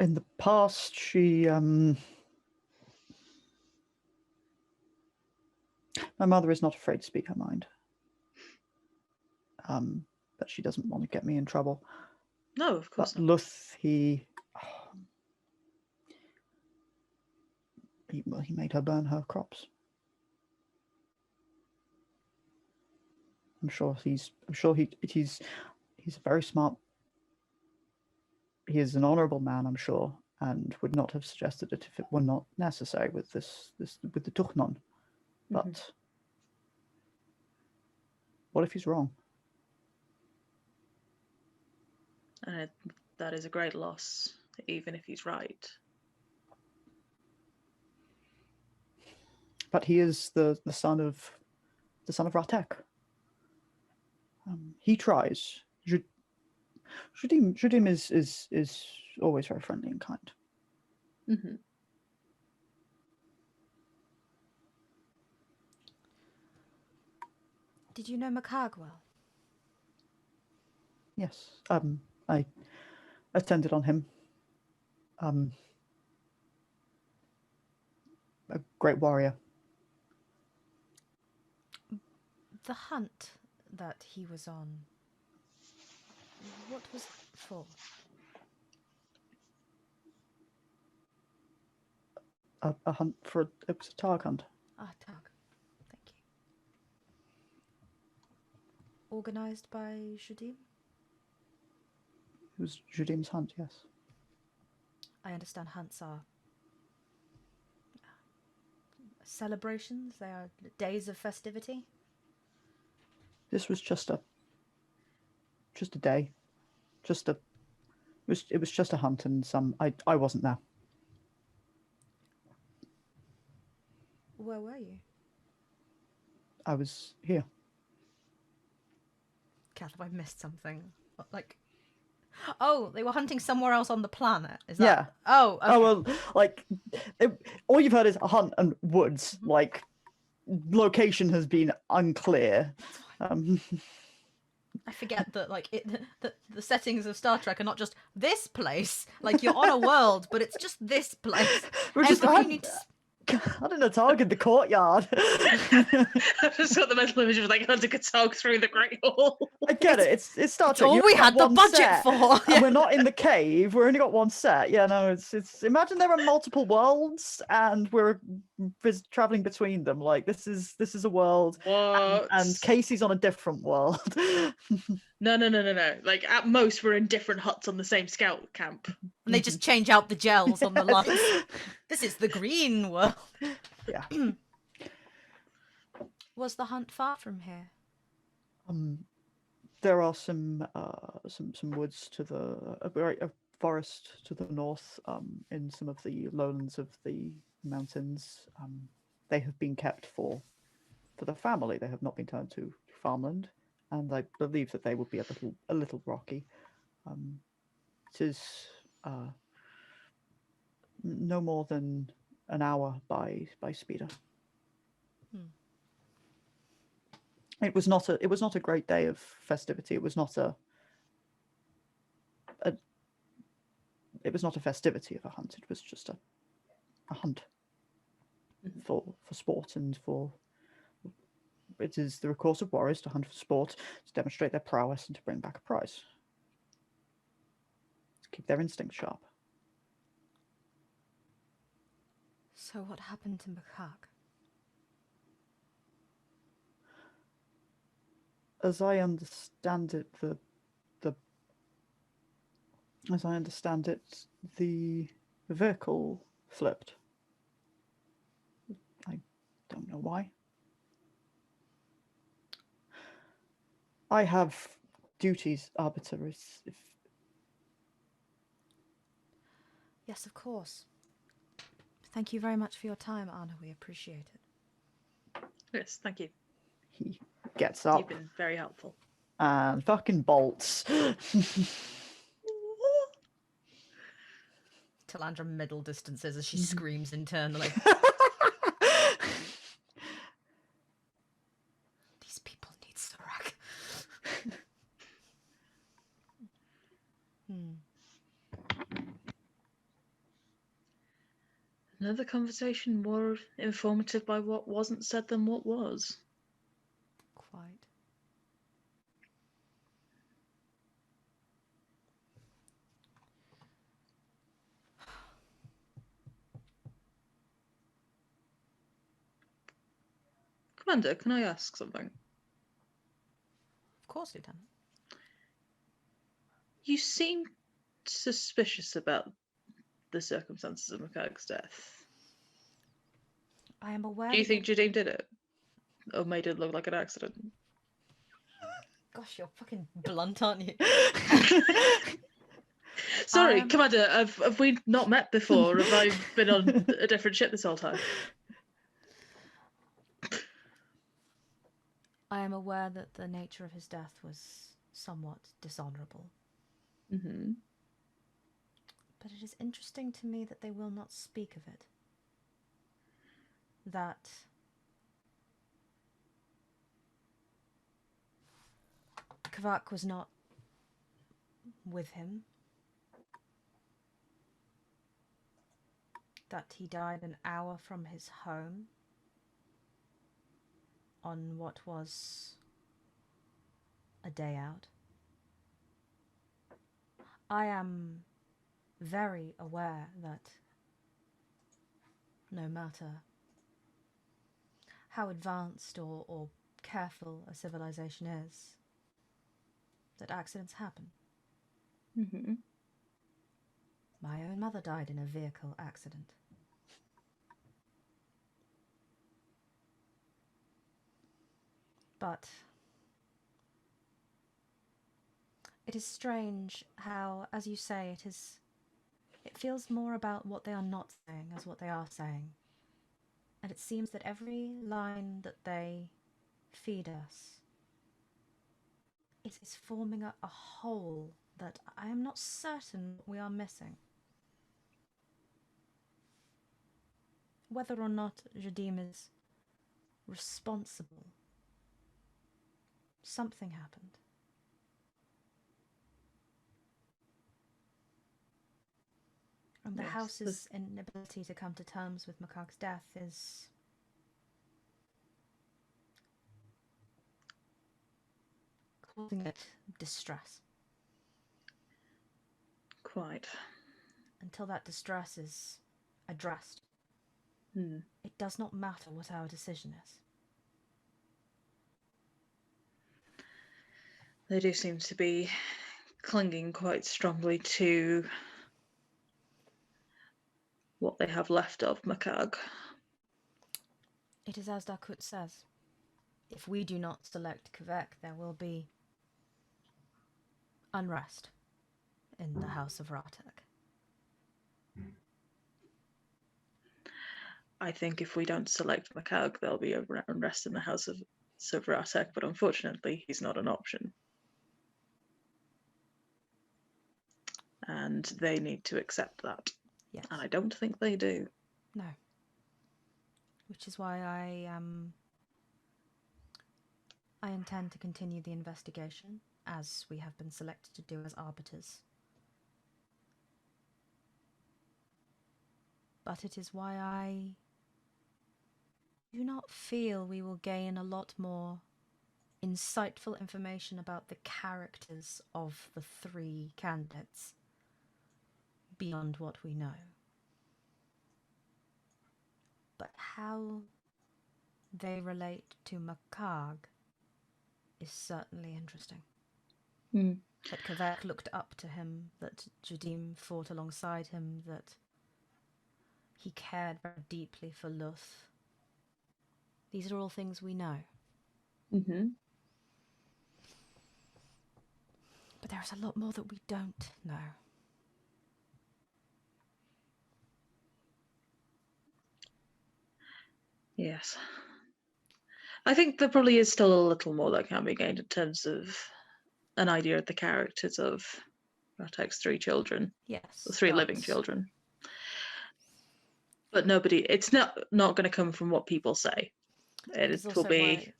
In the past, she my mother is not afraid to speak her mind. But she doesn't want to get me in trouble. No, of course But not. Luth, he made her burn her crops. I'm sure he's a very smart. He is an honourable man, I'm sure, and would not have suggested it if it were not necessary with with the Tugh'non. But what if he's wrong? That is a great loss, even if he's right. But he is the son of Rahtekk. He tries. Judim is always very friendly and kind. Mm-hmm. Did you know Makag well? Yes. I attended on him. A great warrior. The hunt that he was on, what was it for? A hunt for it was a Targ hunt. Ah, Tug. Thank you. Organised by Judim? It was Judim's hunt, yes. I understand hunts are celebrations, they are days of festivity. This was just a day. It was just a hunt, and I wasn't there. Where were you? I was here. Kat, have I missed something? Like, oh, they were hunting somewhere else on the planet. Is that? Yeah. Oh, okay. Oh well, like all you've heard is a hunt and woods. Like location has been unclear. I forget that like the settings of Star Trek are not just this place. Like you're on a world, but it's just this place. We're just You need to... I don't know, target the courtyard. I've just got the mental image of like hunting a dog through the Great Hall. I get it. It's Star Trek. all we had the budget for. And we're not in the cave. We've only got one set. Yeah, no, it's. Imagine there are multiple worlds, and we're traveling between them. Like this is a world, and Casey's on a different world. No. Like at most, we're in different huts on the same scout camp. And they just change out the gels on the lights. This is the green world. Yeah. Was the hunt far from here? There are some woods to a forest to the north. In some of the lowlands of the mountains, they have been kept for the family. They have not been turned to farmland, and I believe that they would be a little rocky. It is no more than an hour by speeder. It was not a great day of festivity. It was not a festivity of a hunt. It was just a hunt for sport and for. It is the recourse of warriors to hunt for sport, to demonstrate their prowess and to bring back a prize. To keep their instincts sharp. So what happened to Makak? As I understand it, the vehicle flipped. I don't know why. I have duties, arbiter. Yes, of course. Thank you very much for your time, Anna. We appreciate it. Yes, thank you. He gets You've up been very helpful. and fucking bolts. Talandra middle distances as she screams internally. These people need Sarak. Another conversation more informative by what wasn't said than what was. Quite. Commander, can I ask something? Of course, Lieutenant. You seem suspicious about the circumstances of McCarrick's death. I am aware. Do you think Jadim did it? Or made it look like an accident? Gosh, you're fucking blunt, aren't you? Sorry, Commander, have we not met before? Have I been on a different ship this whole time? I am aware that the nature of his death was somewhat dishonourable. Mm-hmm. But it is interesting to me that they will not speak of it. That Kavak was not with him. That he died an hour from his home on what was a day out. I am very aware that no matter how advanced or careful a civilization is, that accidents happen. Mm-hmm. My own mother died in a vehicle accident. But it is strange how, as you say, it feels more about what they are not saying as what they are saying. And it seems that every line that they feed us is forming a whole that I am not certain we are missing. Whether or not Jadim is responsible, something happened. And the Yes, House's inability to come to terms with Makak's death is causing it distress. Quite. Until that distress is addressed, it does not matter what our decision is. They do seem to be clinging quite strongly to what they have left of Makag. It is as Dakut says. If we do not select Kvek, there will be unrest in the House of Rahtekk. I think if we don't select Makag, there'll be unrest in the House of Rahtekk, but unfortunately, he's not an option. And they need to accept that. Yes. And I don't think they do. No. Which is why I intend to continue the investigation, as we have been selected to do as arbiters. But it is why I do not feel we will gain a lot more insightful information about the characters of the three candidates beyond what we know. But how they relate to Makag is certainly interesting. That Kvek looked up to him, that Jadim fought alongside him, that he cared very deeply for Luth. These are all things we know. Mm-hmm. But there is a lot more that we don't know. Yes. I think there probably is still a little more that can be gained in terms of an idea of the characters of Rahtek's 3 children, Yes. the 3 living children. But it's not going to come from what people say. It will be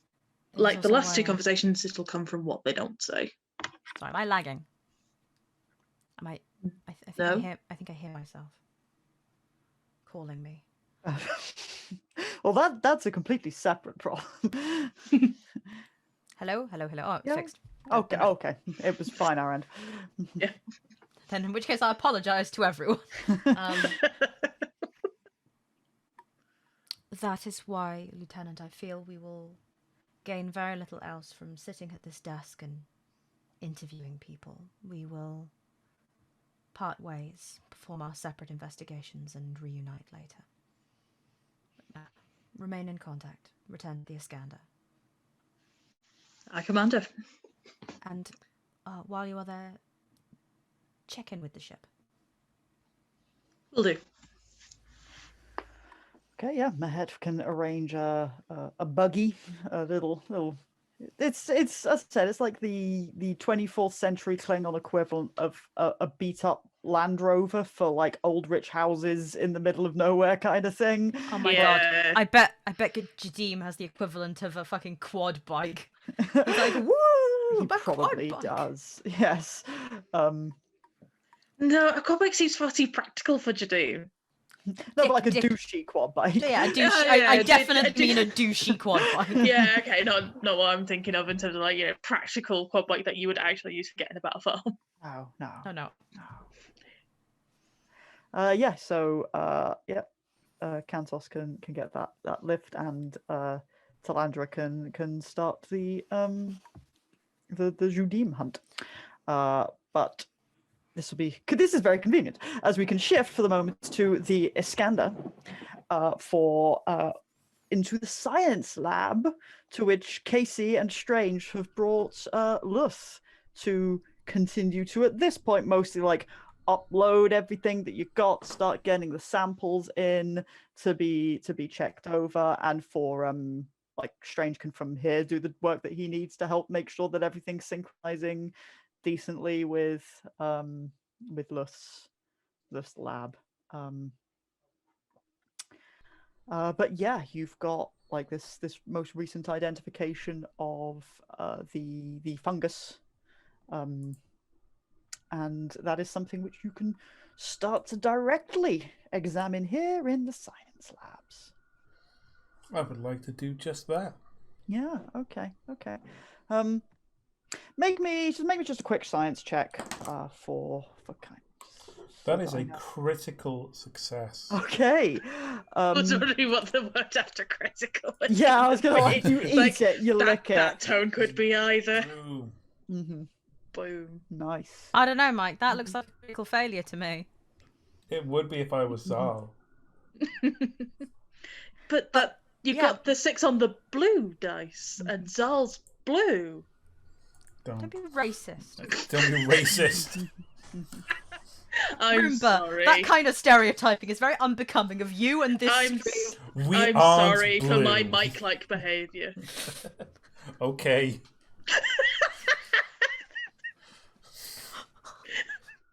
like the last 2 conversations. It'll come from what they don't say. Sorry, am I lagging? Am I? I think I hear myself calling me. Well, that's a completely separate problem. Hello. Oh, Yeah. fixed. Okay. It was fine our end. Yeah. Then in which case I apologise to everyone. That is why, Lieutenant, I feel we will gain very little else from sitting at this desk and interviewing people. We will part ways, perform our separate investigations, and reunite later. Remain in contact. Return to the Iskandar. Aye, Commander. And while you are there, check in with the ship. Will do. Okay, yeah, Mahet can arrange a buggy, a little. It's as I said, it's like the 24th century Klingon equivalent of a beat up Land Rover for like old rich houses in the middle of nowhere kind of thing. Oh my god! I bet Jadim has the equivalent of a fucking quad bike. He's like, woo! He probably does. Yes. No, a quad bike seems far too practical for Jadim. No, but like a douchey quad bike. Yeah, a douche. I definitely mean a douchey quad bike. Yeah, okay, not what I'm thinking of in terms of like, practical quad bike that you would actually use for getting about a farm. No. Yeah, so Kantos can get that lift, and Talandra can start the Judim hunt. But this is very convenient, as we can shift for the moment to the Iskandar into the science lab, to which Casey and Strange have brought Luth to continue to, at this point, mostly like upload everything that you've got, start getting the samples in to be checked over, and for like Strange can from here do the work that he needs to help make sure that everything's synchronizing decently with Luth's lab. But yeah, you've got like this most recent identification of the fungus, and that is something which you can start to directly examine here in the science labs. I would like to do just that. Yeah. Okay. Make me just a quick science check for kind. That is a critical success. Okay. I was wondering what the word after critical was. Yeah, I was going to like, you eat it, you lick it. That tone could be either. Boom. Mm-hmm. Boom. Nice. I don't know, Mike. That looks like a critical failure to me. It would be if I was Zal. But you've got the 6 on the blue dice, and Zal's blue. Don't be racist. Don't be racist. I'm sorry. That kind of stereotyping is very unbecoming of you and this I'm I'm sorry blue. for my Mike-like behaviour. Okay.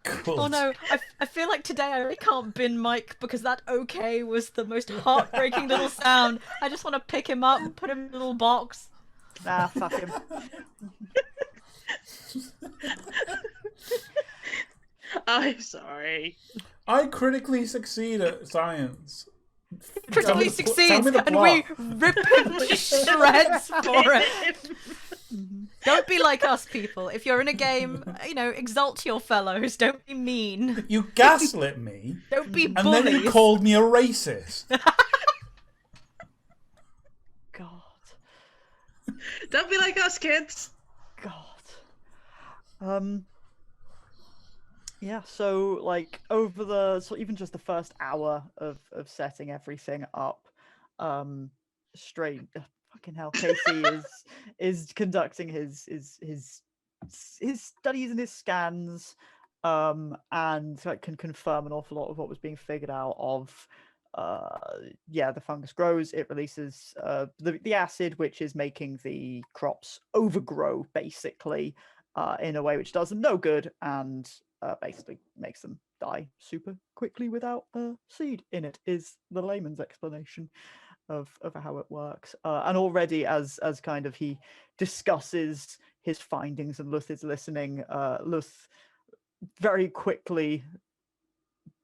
Cool. Oh no, I feel like today I really can't bin Mike because that okay was the most heartbreaking little sound. I just want to pick him up and put him in a little box. Nah, fuck him. I'm sorry. I critically succeed at science. Critically succeeds, and we rip him to shreds for it. Don't be like us, people. If you're in a game, exalt your fellows. Don't be mean. You gaslit me. Don't be bullies. bullies. And then you called me a racist. God. Don't be like us, kids. God. Yeah, so like even just the first hour of setting everything up, fucking hell, Casey is conducting his studies and his scans, and can confirm an awful lot of what was being figured out of the fungus grows. It releases the acid, which is making the crops overgrow, basically, in a way which does them no good, and basically makes them die super quickly without a seed in it, is the layman's explanation of how it works. And already, as kind of he discusses his findings and Luth is listening, Luth very quickly,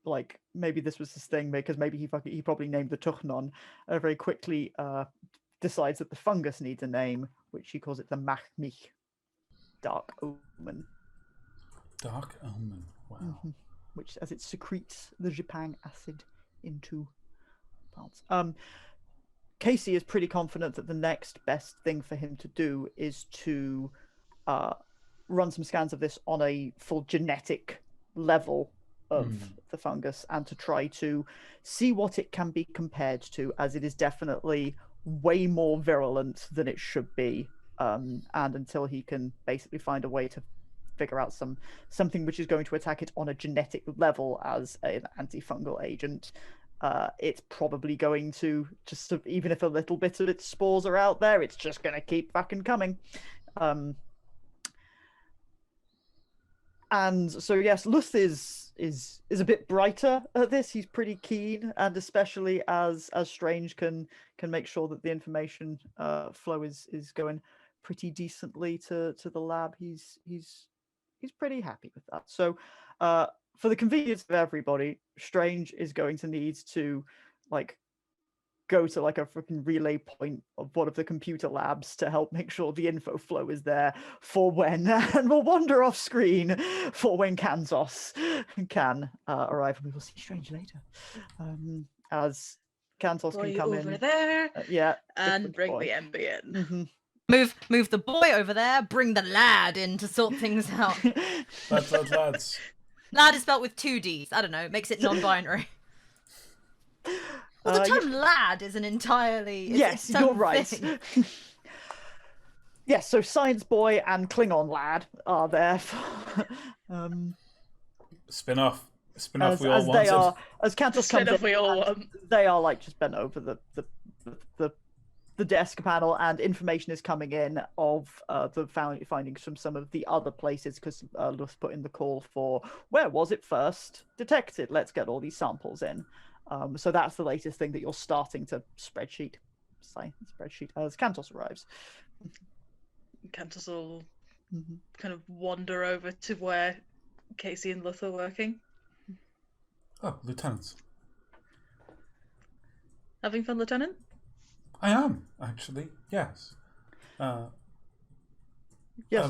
like, maybe this was his thing, because maybe he probably named the Tugh'non, very quickly decides that the fungus needs a name, which he calls it the Machmich, dark omen. Dark omen. Wow. Which, as it secretes the Jipang acid into plants. Casey is pretty confident that the next best thing for him to do is to run some scans of this on a full genetic level of the fungus, and to try to see what it can be compared to, as it is definitely way more virulent than it should be. And until he can basically find a way to figure out something which is going to attack it on a genetic level as an antifungal agent, it's probably going to just, even if a little bit of its spores are out there, it's just going to keep fucking coming. And so yes, Luth is a bit brighter at this. He's pretty keen, and especially as Strange can make sure that the information flow is going pretty decently to the lab. He's pretty happy with that. So for the convenience of everybody, Strange is going to need to go to a freaking relay point of one of the computer labs to help make sure the info flow is there for when, and we'll wander off screen for when Kanzos can arrive, and we will see Strange later. As Kanzos can come over in there, and bring boy. the MB in. Move the boy over there, bring the lad in to sort things out. Lads. Lad is spelled with 2 Ds. I don't know, it makes it non-binary. Well, the term lad is an entirely... Yes, you're right. Yes, so Science Boy and Klingon Lad are there for... Spin-off we all as wanted. They are, as Kantos comes in, we all want. they are just bent over the desk panel, and information is coming in of the findings from some of the other places, because Luth put in the call for where was it first detected. Let's get all these samples in. So that's the latest thing that you're starting to spreadsheet as Kantos arrives. Kantos will kind of wander over to where Casey and Luth are working. Oh, lieutenants. Having fun, Lieutenant? I am, actually, yes. Yes,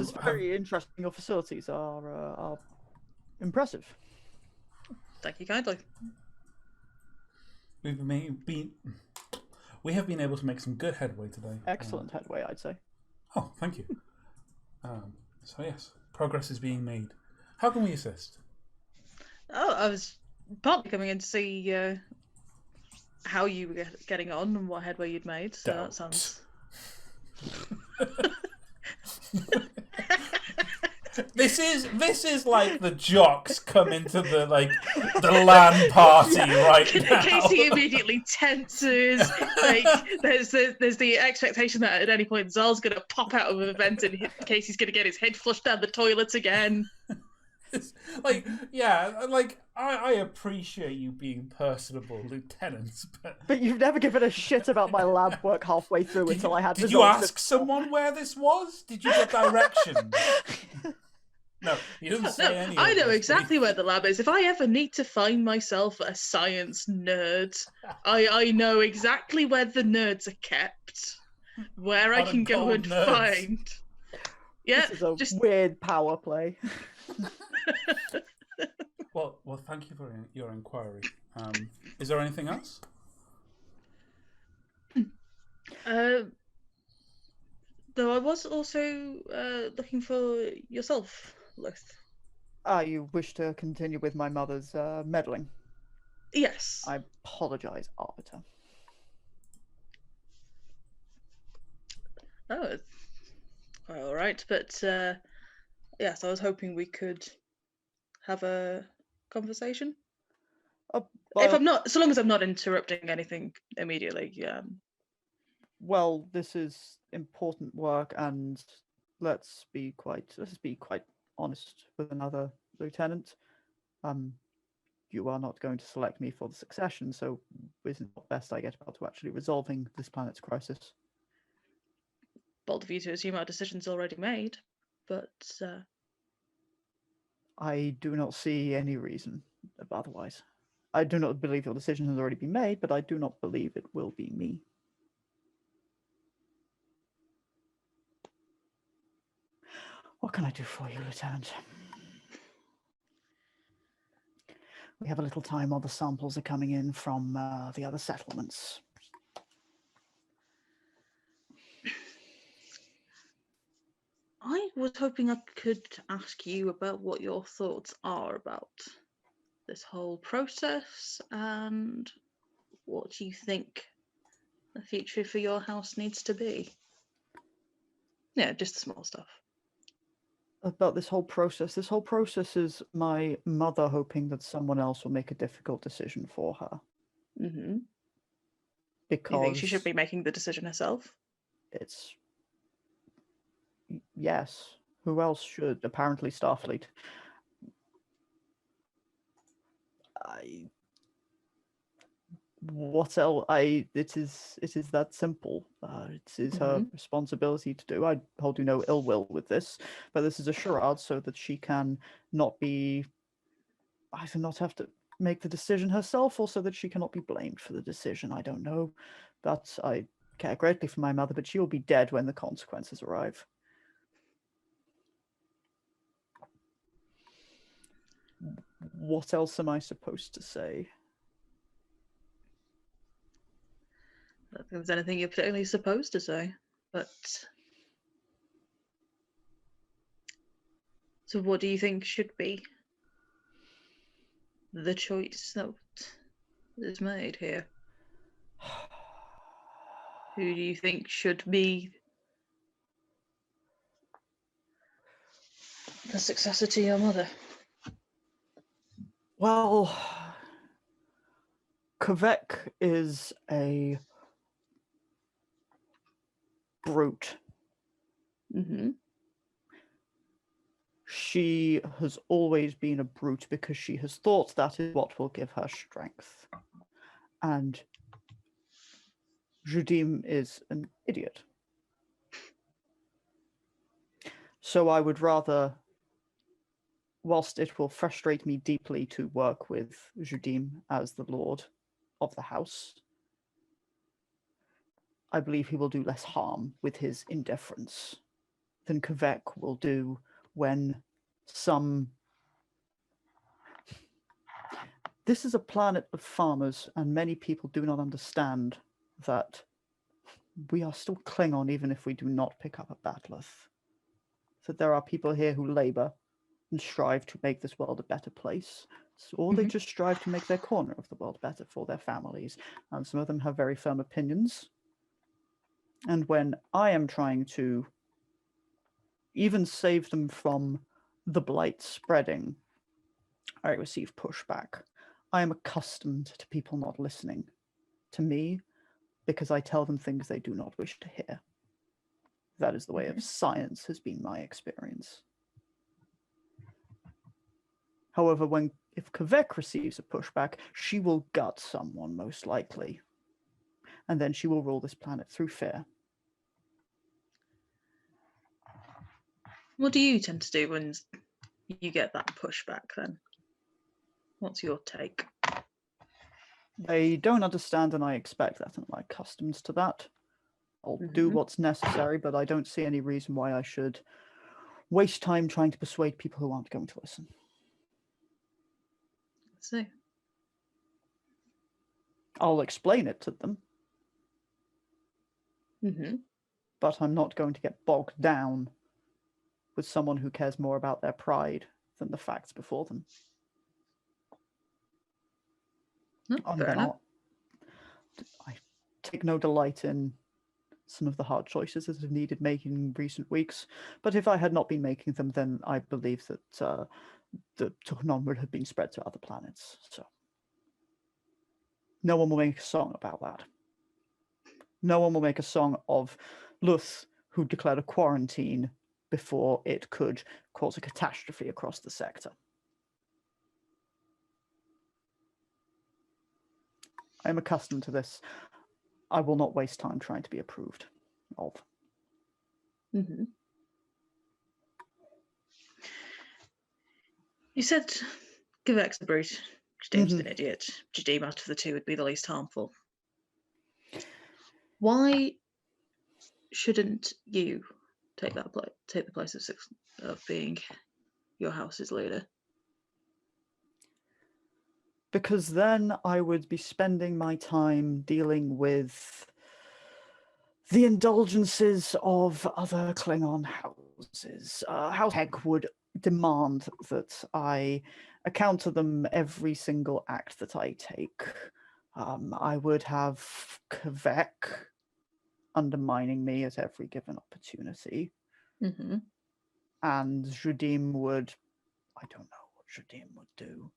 it's very interesting. Your facilities are impressive. Thank you kindly. We have been able to make some good headway today. Excellent headway, I'd say. Oh, thank you. So yes, progress is being made. How can we assist? Oh, I was partly coming in to see how you were getting on and what headway you'd made. So that sounds. This is like the jocks come into the LAN party right now. Casey immediately tenses. There's the expectation that at any point Zal's going to pop out of an event and Casey's going to get his head flushed down the toilet again. I appreciate you being personable, lieutenants, but you've never given a shit about my lab work halfway through until I had. Did you ask someone where this was? Did you get directions? No, you didn't say any. I know exactly where the lab is. If I ever need to find myself a science nerd, I know exactly where the nerds are kept, where I can go and find. Yeah, this is a weird power play. Well, thank you for your inquiry. Is there anything else? Though I was also looking for yourself, Luth. You wish to continue with my mother's meddling? Yes. I apologise, Arbiter. Oh, it's quite all right. But yes, I was hoping we could have a conversation. if I'm not, so long as I'm not interrupting anything immediately, Well, this is important work, and let's be quite honest with another lieutenant. You are not going to select me for the succession, so isn't it best I get about to actually resolving this planet's crisis? bold of you to assume our decision's already made, but I do not see any reason otherwise. I do not believe your decision has already been made, but I do not believe it will be me. What can I do for you, Lieutenant? We have a little time while the samples are coming in from the other settlements. I was hoping I could ask you about what your thoughts are about this whole process and what you think the future for your house needs to be. Yeah, just the small stuff. About this whole process. This whole process is my mother hoping that someone else will make a difficult decision for her. Mm-hmm. Because You think she should be making the decision herself? it's... Yes. Who else should? Apparently Starfleet. What else? It is that simple. It is her responsibility to do. I hold you no ill will with this, but this is a charade so that she can not be, either not have to make the decision herself, or so that she cannot be blamed for the decision. I don't know, but I care greatly for my mother, but she will be dead when the consequences arrive. What else am I supposed to say? I don't think there's anything you're particularly supposed to say, but... So what do you think should be the choice that is made here? Who do you think should be the successor to your mother? Well, Kvek is a brute. Mm-hmm. She has always been a brute because she has thought that is what will give her strength. And Judim is an idiot. So I would rather, whilst it will frustrate me deeply to work with Judim as the lord of the house, I believe he will do less harm with his indifference than Kvek will do when some... This is a planet of farmers, and many people do not understand that we are still Klingon even if we do not pick up a bat'leth. That there are people here who labor and strive to make this world a better place, or they just strive to make their corner of the world better for their families. And some of them have very firm opinions. And when I am trying to even save them from the blight spreading, I receive pushback. I am accustomed to people not listening to me because I tell them things they do not wish to hear. That is the way of science, has been my experience. However, if Kvek receives a pushback, she will gut someone, most likely. And then she will rule this planet through fear. What do you tend to do when you get that pushback then? What's your take? They don't understand, and I expect that, and I'm accustomed to that. I'll do what's necessary, but I don't see any reason why I should waste time trying to persuade people who aren't going to listen. Let's see. I'll explain it to them, Mm-hmm. but I'm not going to get bogged down with someone who cares more about their pride than the facts before them. Fair enough. I take no delight in some of the hard choices that have needed making in recent weeks, but if I had not been making them, then I believe that the Tugh'non would have been spread to other planets. So No one will make a song about that. No one will make a song of Luth, who declared a quarantine before it could cause a catastrophe across the sector. I am accustomed to this. I will not waste time trying to be approved of. Mm-hmm. You said Gavek's the brute. Jadim's an idiot. Jadim out of the two would be the least harmful. Why shouldn't you take the place of being your house's leader? Because then I would be spending my time dealing with the indulgences of other Klingon houses. House of Rahtekk would demand that I account to them every single act that I take. I would have Kvek undermining me at every given opportunity. Mm-hmm. And Judim would... I don't know what Judim would do.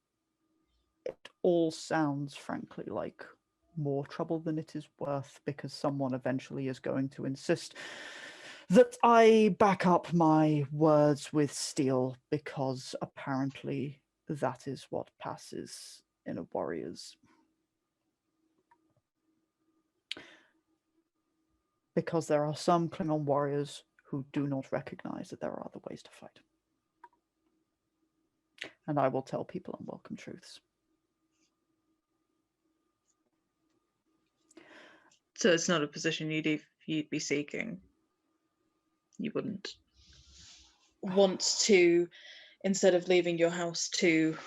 It all sounds, frankly, like more trouble than it is worth, because someone eventually is going to insist that I back up my words with steel, because apparently that is what passes in a warrior's. Because there are some Klingon warriors who do not recognize that there are other ways to fight. And I will tell people unwelcome truths. So it's not a position you'd be seeking. You wouldn't want to, instead of leaving your house to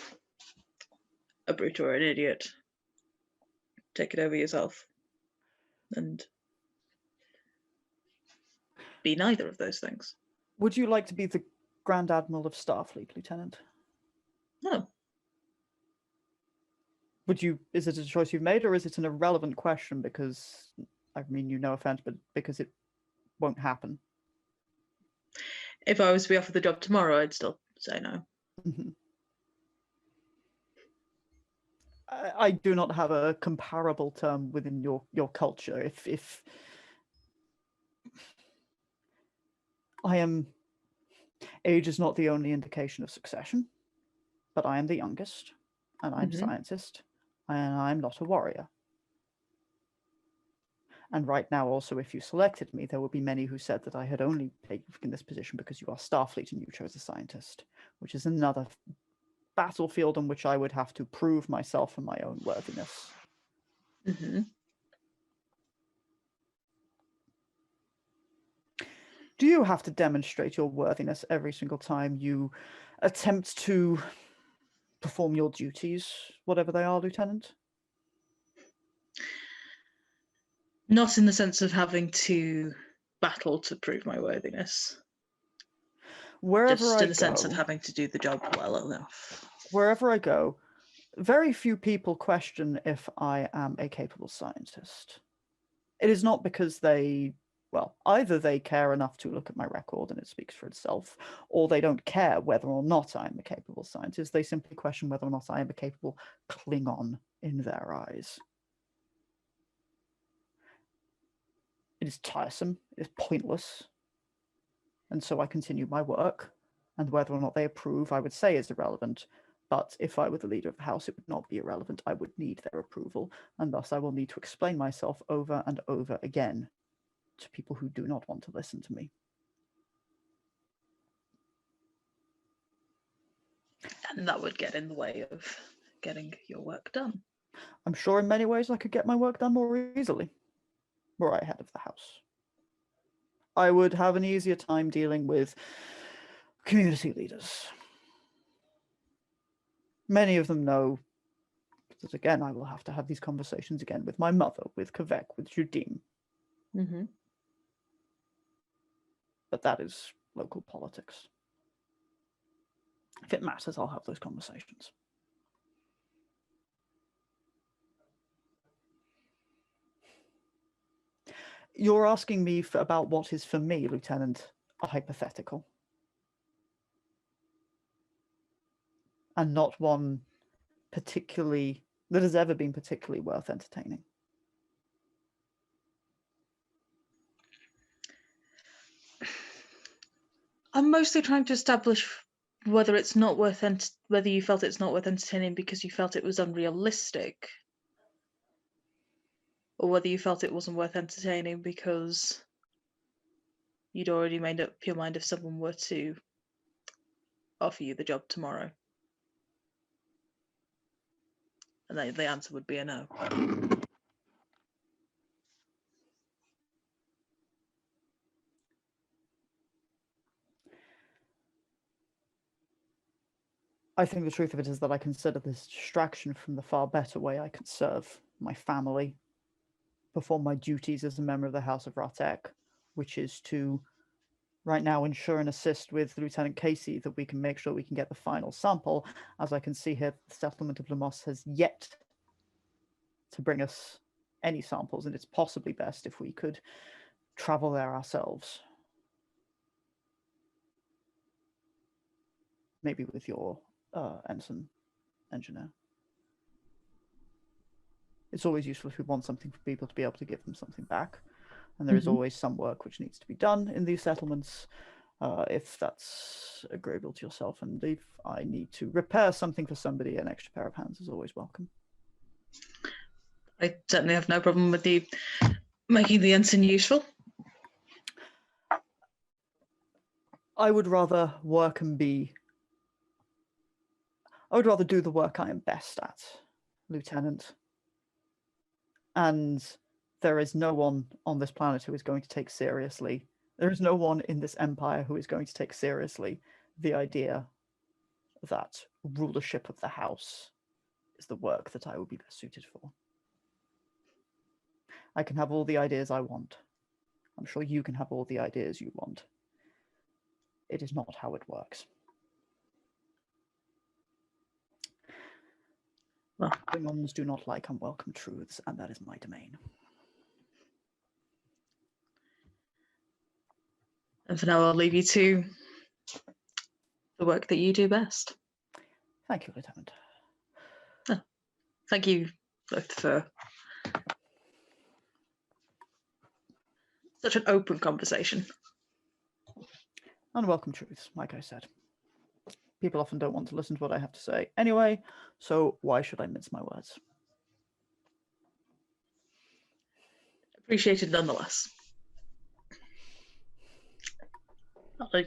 a brute or an idiot, take it over yourself and be neither of those things. Would you like to be the Grand Admiral of Starfleet, Lieutenant? No. Would you? Is it a choice you've made, or is it an irrelevant question because, I mean, you no offense, but because it won't happen? If I was to be offered the job tomorrow, I'd still say no. Mm-hmm. I do not have a comparable term within your culture. If I am, age is not the only indication of succession, but I am the youngest, and I'm scientist, and I'm not a warrior. And right now, also, if you selected me, there would be many who said that I had only taken this position because you are Starfleet and you chose a scientist, which is another battlefield on which I would have to prove myself and my own worthiness. Mm-hmm. Do you have to demonstrate your worthiness every single time you attempt to perform your duties, whatever they are, Lieutenant? Not in the sense of having to battle to prove my worthiness. Wherever Just I in the sense of go, having to do the job well enough. wherever I go, very few people question if I am a capable scientist. It is not because either they care enough to look at my record and it speaks for itself, or they don't care whether or not I am a capable scientist. They simply question whether or not I am a capable Klingon in their eyes. It is tiresome, it is pointless, and so I continue my work, and whether or not they approve, I would say is irrelevant. But if I were the leader of the house, it would not be irrelevant. I would need their approval, and thus I will need to explain myself over and over again to people who do not want to listen to me. And that would get in the way of getting your work done. I'm sure in many ways I could get my work done more easily were I head of the house. I would have an easier time dealing with community leaders. Many of them know that, again, I will have to have these conversations again with my mother, with Kvek, with Judim. Mm-hmm. But that is local politics. If it matters, I'll have those conversations. You're asking me about what is for me, Lieutenant, a hypothetical. And not one particularly, that has ever been particularly worth entertaining. I'm mostly trying to establish whether it's not worth whether you felt it's not worth entertaining because you felt it was unrealistic, or whether you felt it wasn't worth entertaining because you'd already made up your mind if someone were to offer you the job tomorrow. And the answer would be a no. I think the truth of it is that I consider this distraction from the far better way I can serve my family, perform my duties as a member of the House of Rahtekk, which is to, right now, ensure and assist with Lieutenant Casey that we can make sure we can get the final sample. As I can see here, the settlement of Lumos has yet to bring us any samples, and it's possibly best if we could travel there ourselves. Maybe with your ensign engineer. It's always useful if we want something for people to be able to give them something back. And there is always some work which needs to be done in these settlements, if that's agreeable to yourself. And if I need to repair something for somebody, an extra pair of hands is always welcome. I certainly have no problem with you making the ensign useful. I would rather work and I would rather do the work I am best at, Lieutenant. And there is no one on this planet who is going to take seriously. There is no one in this empire who is going to take seriously the idea that rulership of the house is the work that I would be best suited for. I can have all the ideas I want. I'm sure you can have all the ideas you want. It is not how it works. Well, Klingons do not like unwelcome truths, and that is my domain. and for now, I'll leave you to the work that you do best. Thank you, Lieutenant. Thank you both for such an open conversation. Unwelcome truths, like I said. People often don't want to listen to what I have to say anyway, so why should I mince my words? Appreciated nonetheless.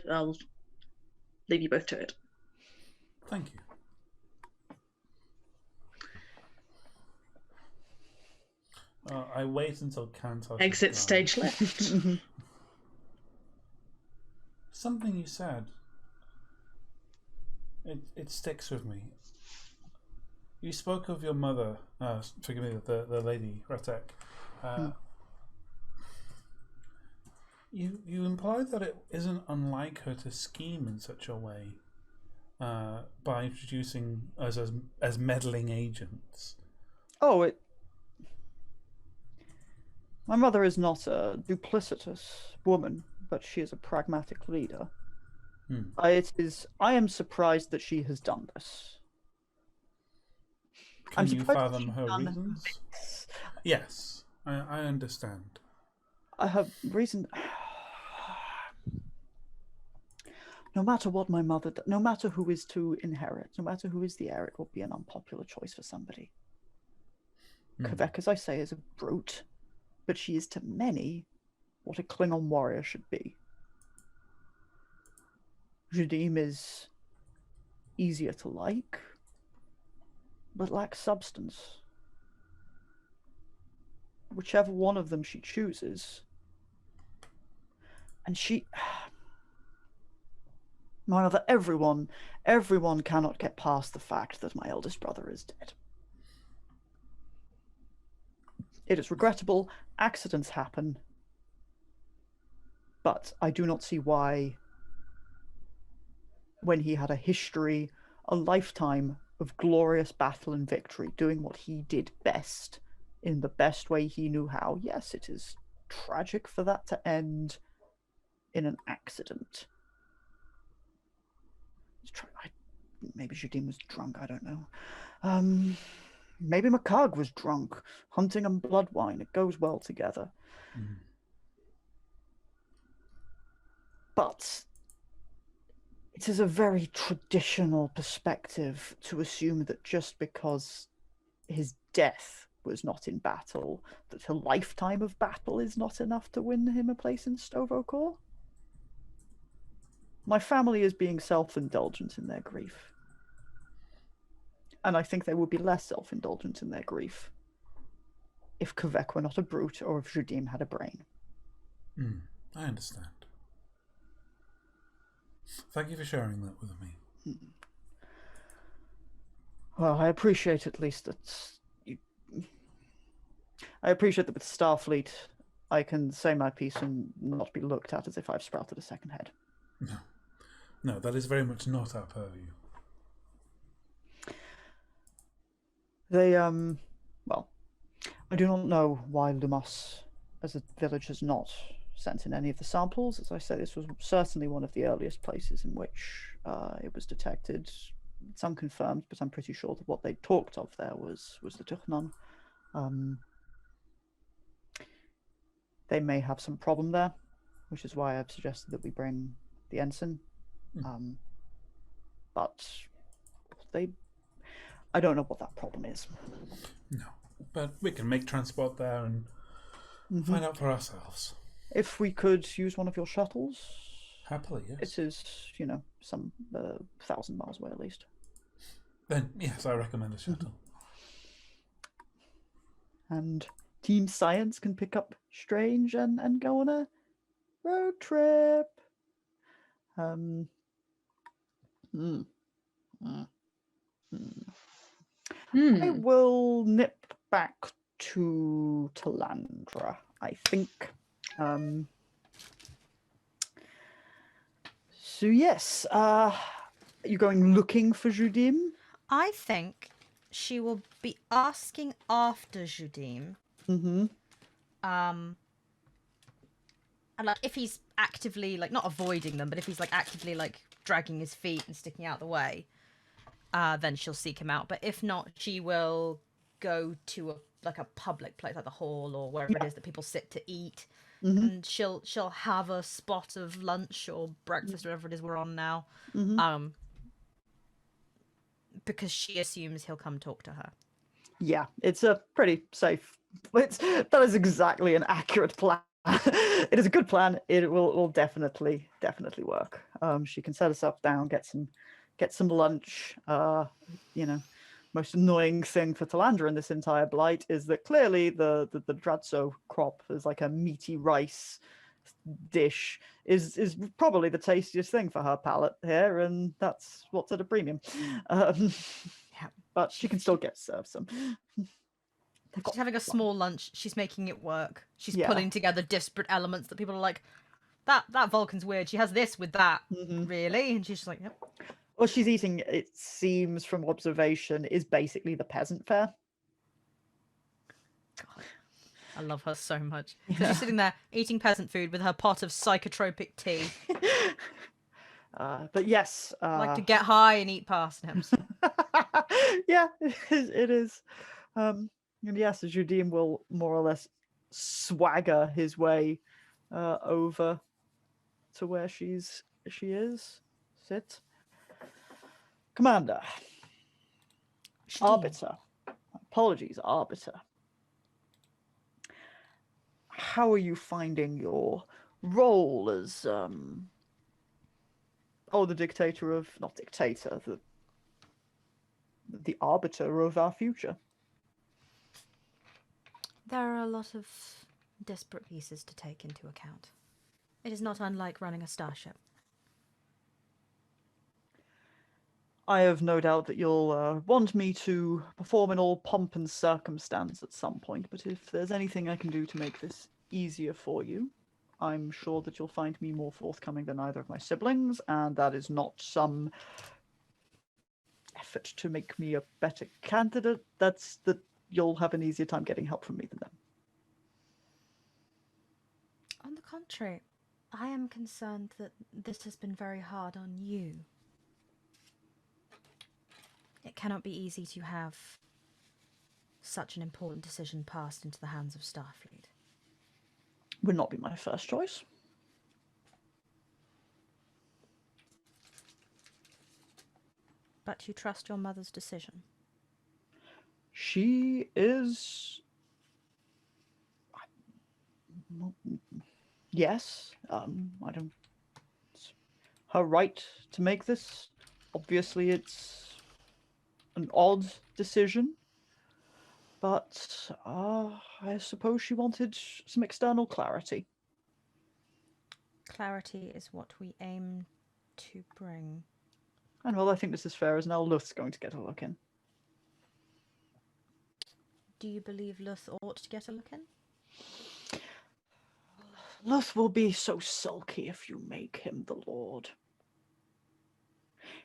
I'll leave you both to it. Thank you. I wait until Kantos Exit stage left. Something you said. It sticks with me. You spoke of your mother. Forgive me, the lady Rahtekk. You implied that it isn't unlike her to scheme in such a way by introducing us as meddling agents. Oh, my mother is not a duplicitous woman, but she is a pragmatic leader. I am surprised that she has done this. Can you fathom her reasons? Yes, I understand. Her reason... No matter what my mother does, no matter who is to inherit, no matter who is the heir, it will be an unpopular choice for somebody. Kvek, as I say, is a brute, but she is to many what a Klingon warrior should be. Jadim is easier to like, but lacks substance. Whichever one of them she chooses. And my mother, everyone cannot get past the fact that my eldest brother is dead. It is regrettable, accidents happen, but I do not see why, when he had a history, a lifetime of glorious battle and victory, doing what he did best, in the best way he knew how. Yes, it is tragic for that to end in an accident. Maybe Jadim was drunk, I don't know. Maybe Makag was drunk. Hunting and blood wine, it goes well together. Mm. But it is a very traditional perspective to assume that just because his death was not in battle, that a lifetime of battle is not enough to win him a place in Stovokor. My family is being self-indulgent in their grief. And I think they would be less self-indulgent in their grief if Kvek were not a brute or if Judim had a brain. I understand. Thank you for sharing that with me. Well, I appreciate at least that I appreciate that with Starfleet, I can say my piece and not be looked at as if I've sprouted a second head. No, that is very much not our purview. They, well, I do not know why Lumos as a village has not sent in any of the samples. As I say, this was certainly one of the earliest places in which it was detected. It's unconfirmed, but I'm pretty sure that what they talked of there was the Tugh'non. They may have some problem there, which is why I've suggested that we bring the ensign. But I don't know what that problem is. No, but we can make transport there and find out for ourselves. If we could use one of your shuttles. Happily, yes. It is, some 1,000 miles away at least. Then, yes, I recommend a shuttle. And Team Science can pick up Strange and go on a road trip. I will nip back to Talandra, I think. So yes, you're going looking for Judim? I think she will be asking after Judim. And like if he's actively like not avoiding them, but if he's like actively like dragging his feet and sticking out the way, then she'll seek him out. But if not, she will go to a public place like the hall or wherever it is that people sit to eat. And she'll have a spot of lunch or breakfast, whatever it is we're on now. Because she assumes he'll come talk to her. Yeah, it's a pretty safe. That is exactly an accurate plan. It is a good plan. It will definitely work. She can set us up down, get some lunch. Most annoying thing for Talandra in this entire blight is that clearly the Dradso crop is like a meaty rice dish is probably the tastiest thing for her palate here, and that's what's at a premium. But she can still get served some. She's having a small lunch. She's making it work. She's pulling together disparate elements that people are like, that Vulcan's weird. She has this with that, really? And she's just like, yep. Well, she's eating, it seems from observation, is basically the peasant fare. God, I love her so much. So she's sitting there eating peasant food with her pot of psychotropic tea. But yes. Like to get high and eat parsnips. Yeah, it is. And yes, Judim will more or less swagger his way over to where she is. Sit. Commander. Arbiter. Apologies, Arbiter. How are you finding your role as the dictator of, not dictator, the arbiter of our future? There are a lot of disparate pieces to take into account. It is not unlike running a starship. I have no doubt that you'll want me to perform in all pomp and circumstance at some point, but if there's anything I can do to make this easier for you, I'm sure that you'll find me more forthcoming than either of my siblings, and that is not some effort to make me a better candidate. That's that you'll have an easier time getting help from me than them. On the contrary, I am concerned that this has been very hard on you. It cannot be easy to have such an important decision passed into the hands of Starfleet? Would not be my first choice. But you trust your mother's decision? She is... Yes, I don't... It's her right to make this. Obviously, it's an odd decision. But I suppose she wanted some external clarity. Clarity is what we aim to bring. And well, I think this is fair, as now Luth's going to get a look in. Do you believe Luth ought to get a look in? Luth will be so sulky if you make him the Lord.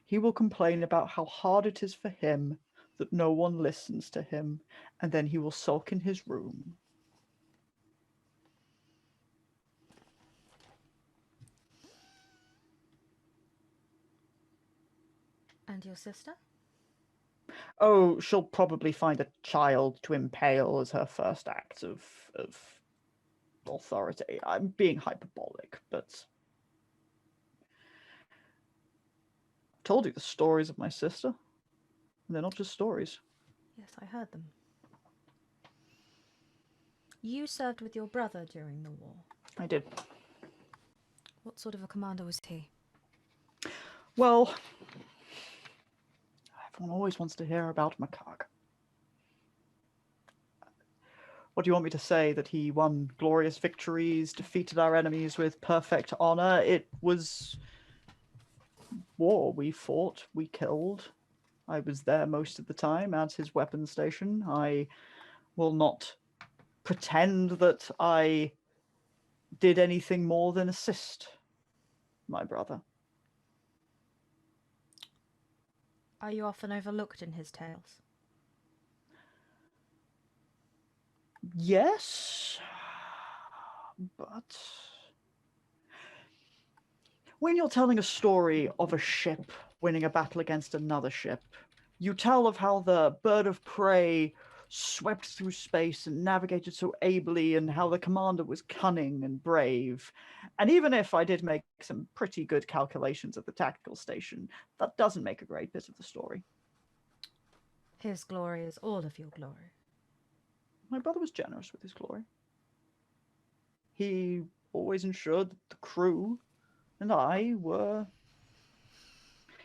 He will complain about how hard it is for him that no one listens to him, and then he will sulk in his room. And your sister? Oh, she'll probably find a child to impale as her first act of authority. I'm being hyperbolic, but I told you the stories of my sister. And they're not just stories. Yes, I heard them. You served with your brother during the war. I did. What sort of a commander was he? Well, everyone always wants to hear about Makag. What do you want me to say? That he won glorious victories, defeated our enemies with perfect honor? It was war. We fought, we killed. I was there most of the time at his weapons station. I will not pretend that I did anything more than assist my brother. Are you often overlooked in his tales? Yes, but when you're telling a story of a ship winning a battle against another ship, you tell of how the bird of prey swept through space and navigated so ably, and how the commander was cunning and brave. And even if I did make some pretty good calculations at the tactical station, that doesn't make a great bit of the story. His glory is all of your glory. My brother was generous with his glory. He always ensured that the crew and I were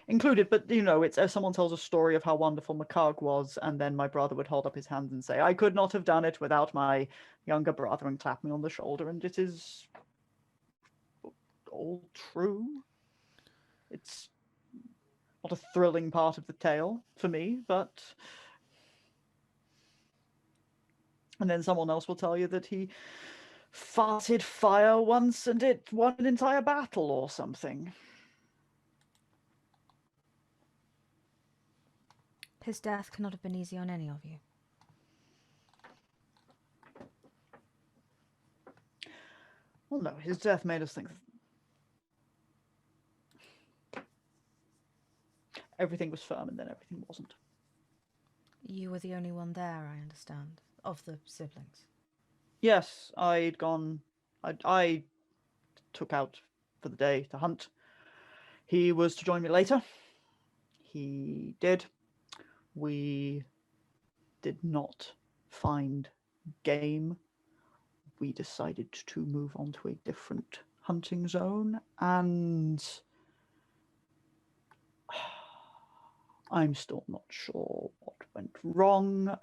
included. But, you know, it's as someone tells a story of how wonderful Makag was, and then my brother would hold up his hands and say, I could not have done it without my younger brother, and clap me on the shoulder. And it is all true. It's not a thrilling part of the tale for me, but... And then someone else will tell you that he farted fire once and it won an entire battle or something. His death cannot have been easy on any of you. Well, no, his death made us think everything was firm and then everything wasn't. You were the only one there, I understand, of the siblings. Yes, I'd gone. I took out for the day to hunt. He was to join me later. He did. We did not find game. We decided to move on to a different hunting zone, and I'm still not sure what went wrong.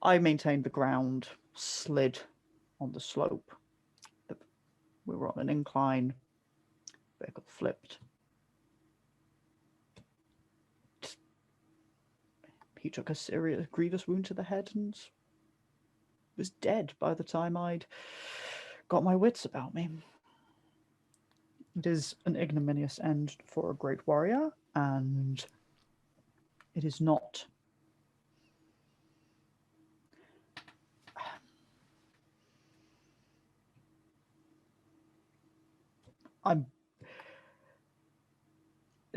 I maintained the ground, slid on the slope. We were on an incline. Vehicle flipped. He took a serious, grievous wound to the head and was dead by the time I'd got my wits about me. It is an ignominious end for a great warrior, and it is not...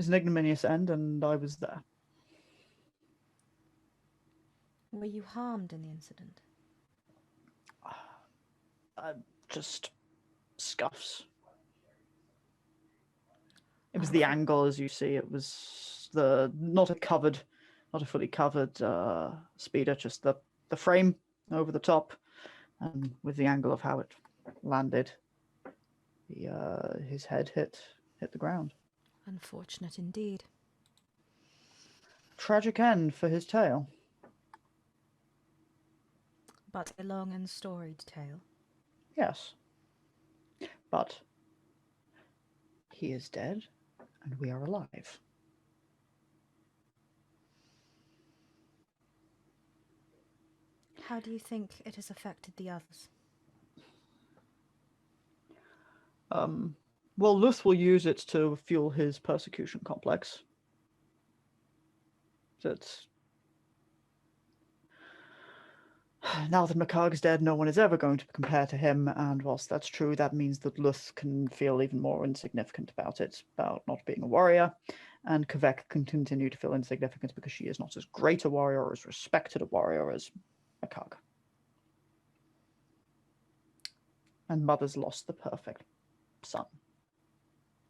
is an ignominious end, and I was there. Were you harmed in the incident? Just scuffs. It was the angle, as you see. It was not a fully covered speeder, just the frame over the top, and with the angle of how it landed, his head hit the ground. Unfortunate indeed. Tragic end for his tale. But a long and storied tale. Yes. But he is dead, and we are alive. How do you think it has affected the others? Well, Luth will use it to fuel his persecution complex. That now that Makarg's dead, no one is ever going to compare to him, and whilst that's true, that means that Luth can feel even more insignificant about it, about not being a warrior, and Kvek can continue to feel insignificant because she is not as great a warrior or as respected a warrior as Makarg. And Mother's lost the perfect son.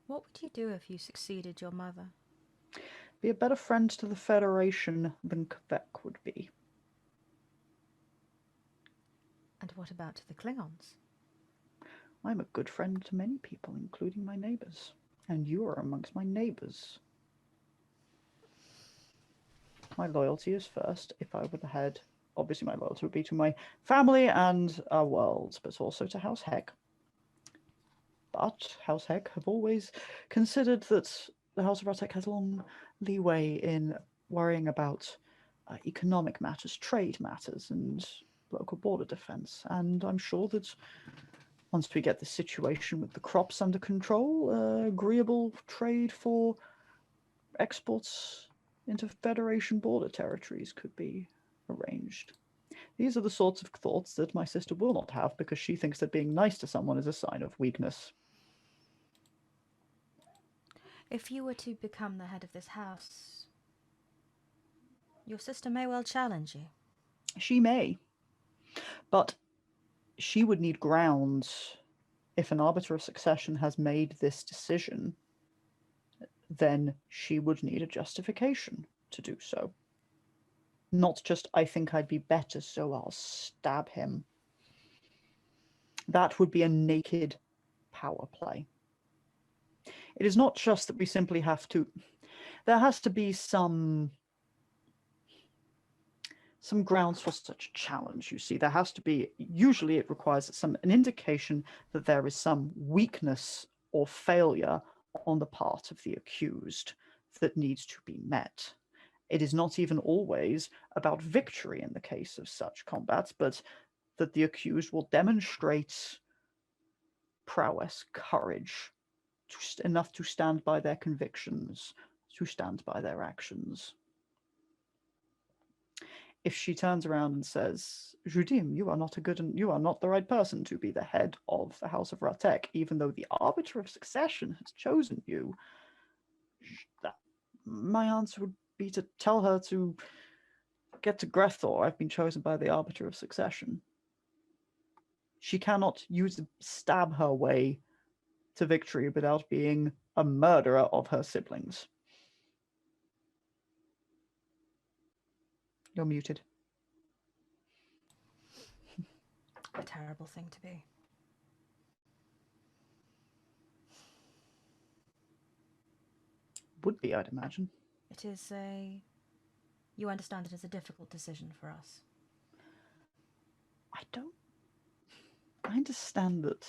What would you do if you succeeded your mother? Be a better friend to the Federation than Kvek would be. And what about the Klingons? I'm a good friend to many people, including my neighbours. And you are amongst my neighbours. My loyalty is first. If I were the head, obviously my loyalty would be to my family and our world, but also to House Heck. But House Heck have always considered that the House of Rahtekk has long leeway in worrying about economic matters, trade matters, and local border defence. And I'm sure that once we get the situation with the crops under control, agreeable trade for exports into Federation border territories could be arranged. These are the sorts of thoughts that my sister will not have because she thinks that being nice to someone is a sign of weakness. If you were to become the head of this house, your sister may well challenge you. She may. But she would need grounds. If an arbiter of succession has made this decision, then she would need a justification to do so. Not just, I think I'd be better, so I'll stab him. That would be a naked power play. It is not just that we simply have to... There has to be some grounds for such a challenge, you see. There has to be, usually it requires an indication that there is some weakness or failure on the part of the accused that needs to be met. It is not even always about victory in the case of such combats, but that the accused will demonstrate prowess, courage, enough to stand by their convictions, to stand by their actions. If she turns around and says, Judim, you are not the right person to be the head of the House of Rahtekk, even though the arbiter of succession has chosen you, my answer would be to tell her to get to Grethor. I've been chosen by the arbiter of succession. She cannot stab her way to victory without being a murderer of her siblings. You're muted. A terrible thing to be. Would be, I'd imagine. It is you understand it as a difficult decision for us. I understand that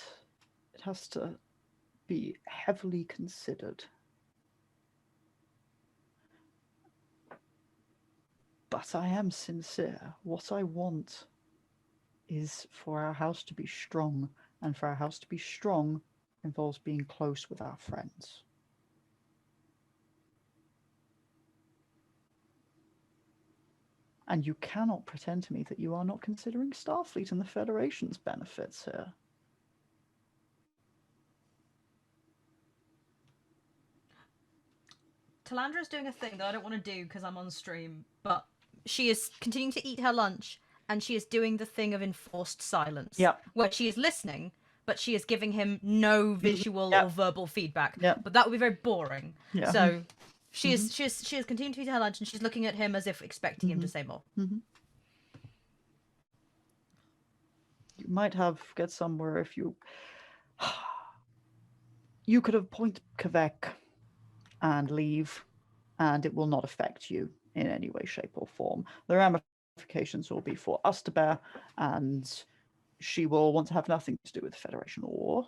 it has to be heavily considered. But I am sincere. What I want is for our house to be strong, and for our house to be strong involves being close with our friends. And you cannot pretend to me that you are not considering Starfleet and the Federation's benefits here. Talandra's doing a thing that I don't want to do because I'm on stream, but she is continuing to eat her lunch, and she is doing the thing of enforced silence. Yep. Where she is listening, but she is giving him no visual or verbal feedback. Yep. But that would be very boring. Yeah. So she is continuing to eat her lunch, and she's looking at him as if expecting him to say more. You might get somewhere if you could appoint Kvek and leave, and it will not affect you in any way, shape, or form. The ramifications will be for us to bear, and she will want to have nothing to do with the Federation. Or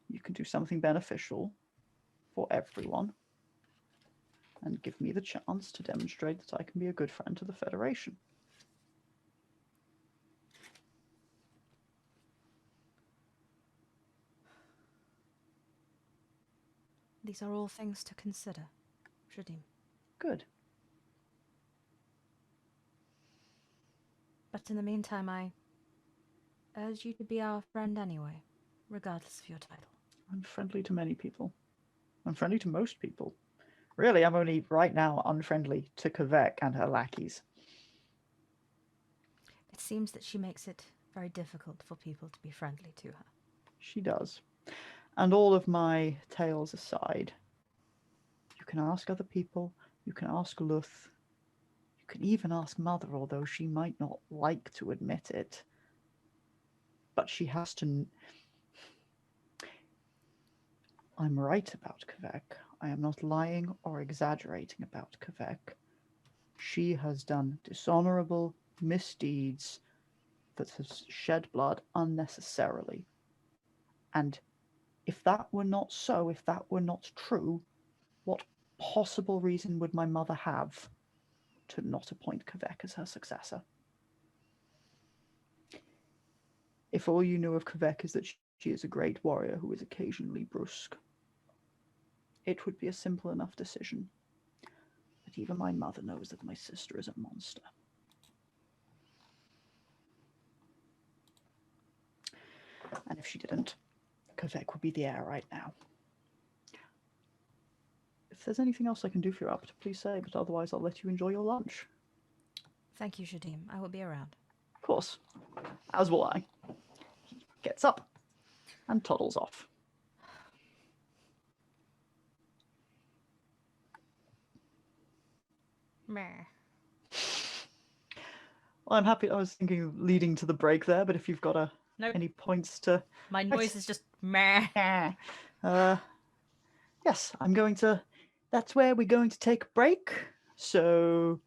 you can do something beneficial for everyone and give me the chance to demonstrate that I can be a good friend to the Federation. These are all things to consider, Shadim. Good. But in the meantime, I urge you to be our friend anyway, regardless of your title. I'm friendly to many people. I'm friendly to most people. Really, I'm only right now unfriendly to Kvek and her lackeys. It seems that she makes it very difficult for people to be friendly to her. She does. And all of my tales aside, you can ask other people, you can ask Luth, you can even ask Mother, although she might not like to admit it. But she has to... I'm right about Kvek. I am not lying or exaggerating about Kvek. She has done dishonorable misdeeds that has shed blood unnecessarily. And if that were not so, if that were not true, what possible reason would my mother have to not appoint Kvek as her successor? If all you knew of Kvek is that she is a great warrior who is occasionally brusque, it would be a simple enough decision. But even my mother knows that my sister is a monster. And if she didn't, Kvek would be the heir right now. If there's anything else I can do for you, Albert, please say, but otherwise I'll let you enjoy your lunch. Thank you, Shadim. I will be around. Of course. As will I. He gets up and toddles off. Meh. Well, I'm happy. I was thinking of leading to the break there, but if you've got Nope. any points to... My noise is just meh. Yes, I'm going to... That's where we're going to take a break. So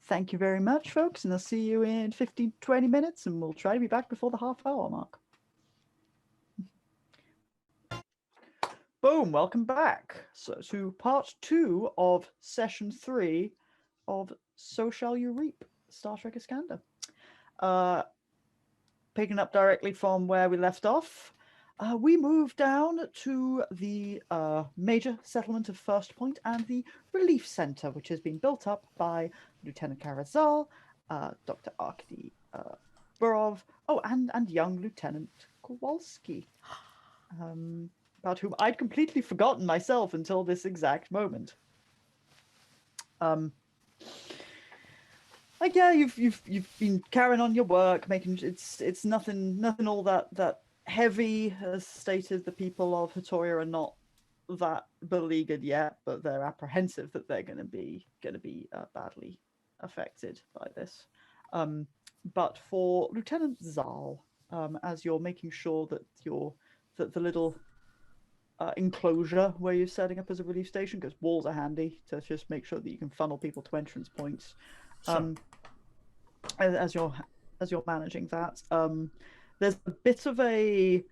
thank you very much, folks, and I'll see you in 15, 20 minutes, and we'll try to be back before the half-hour mark. Boom, welcome back. So to part 2 of session 3 of So Shall You Reap, Star Trek Iskandar. Picking up directly from where we left off, we moved down to the major settlement of First Point and the relief center, which has been built up by Lieutenant Karazal, Dr. Arkady Burov, and young Lieutenant Kowalski, about whom I'd completely forgotten myself until this exact moment. Like, yeah, you've been carrying on your work, making it's nothing all that heavy. As stated, the people of Hatoria are not that beleaguered yet, but they're apprehensive that they're going to be badly affected by this. But for Lieutenant Zal, as you're making sure that the little enclosure where you're setting up as a relief station, because walls are handy to just make sure that you can funnel people to entrance points. Sure. As you're managing that, there's a bit of a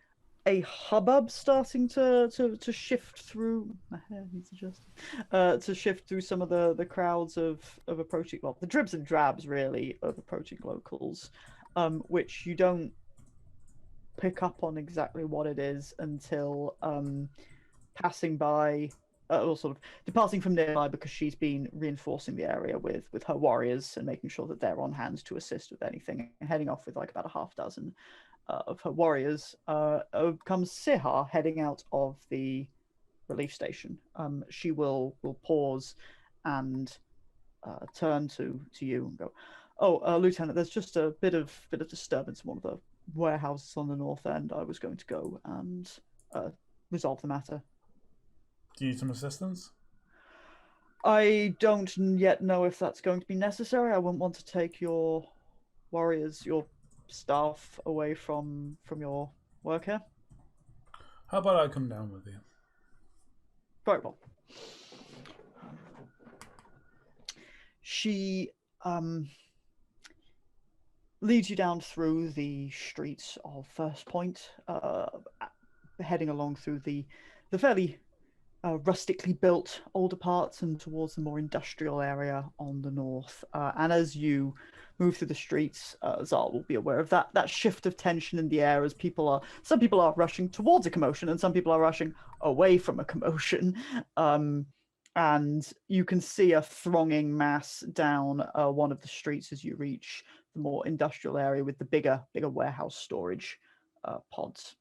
hubbub starting to shift through. My hair needs adjusting. To shift through some of the crowds of approaching, well, the dribs and drabs really of approaching locals, which you don't pick up on exactly what it is until passing by. Or sort of departing from nearby, because she's been reinforcing the area with her warriors and making sure that they're on hand to assist with anything, and heading off with like about a half dozen of her warriors. Comes Sihar heading out of the relief station. She will pause and turn to you and go, "Oh, Lieutenant, there's just a bit of disturbance in one of the warehouses on the north end. I was going to go and resolve the matter." Do you need some assistance? I don't yet know if that's going to be necessary. I wouldn't want to take your warriors, your staff away from your work here. How about I come down with you? Very well. She leads you down through the streets of First Point, heading along through the fairly rustically built older parts and towards the more industrial area on the north. And as you move through the streets, Zal will be aware of that shift of tension in the air as some people are rushing towards a commotion and some people are rushing away from a commotion. And you can see a thronging mass down one of the streets as you reach the more industrial area with the bigger warehouse storage pods.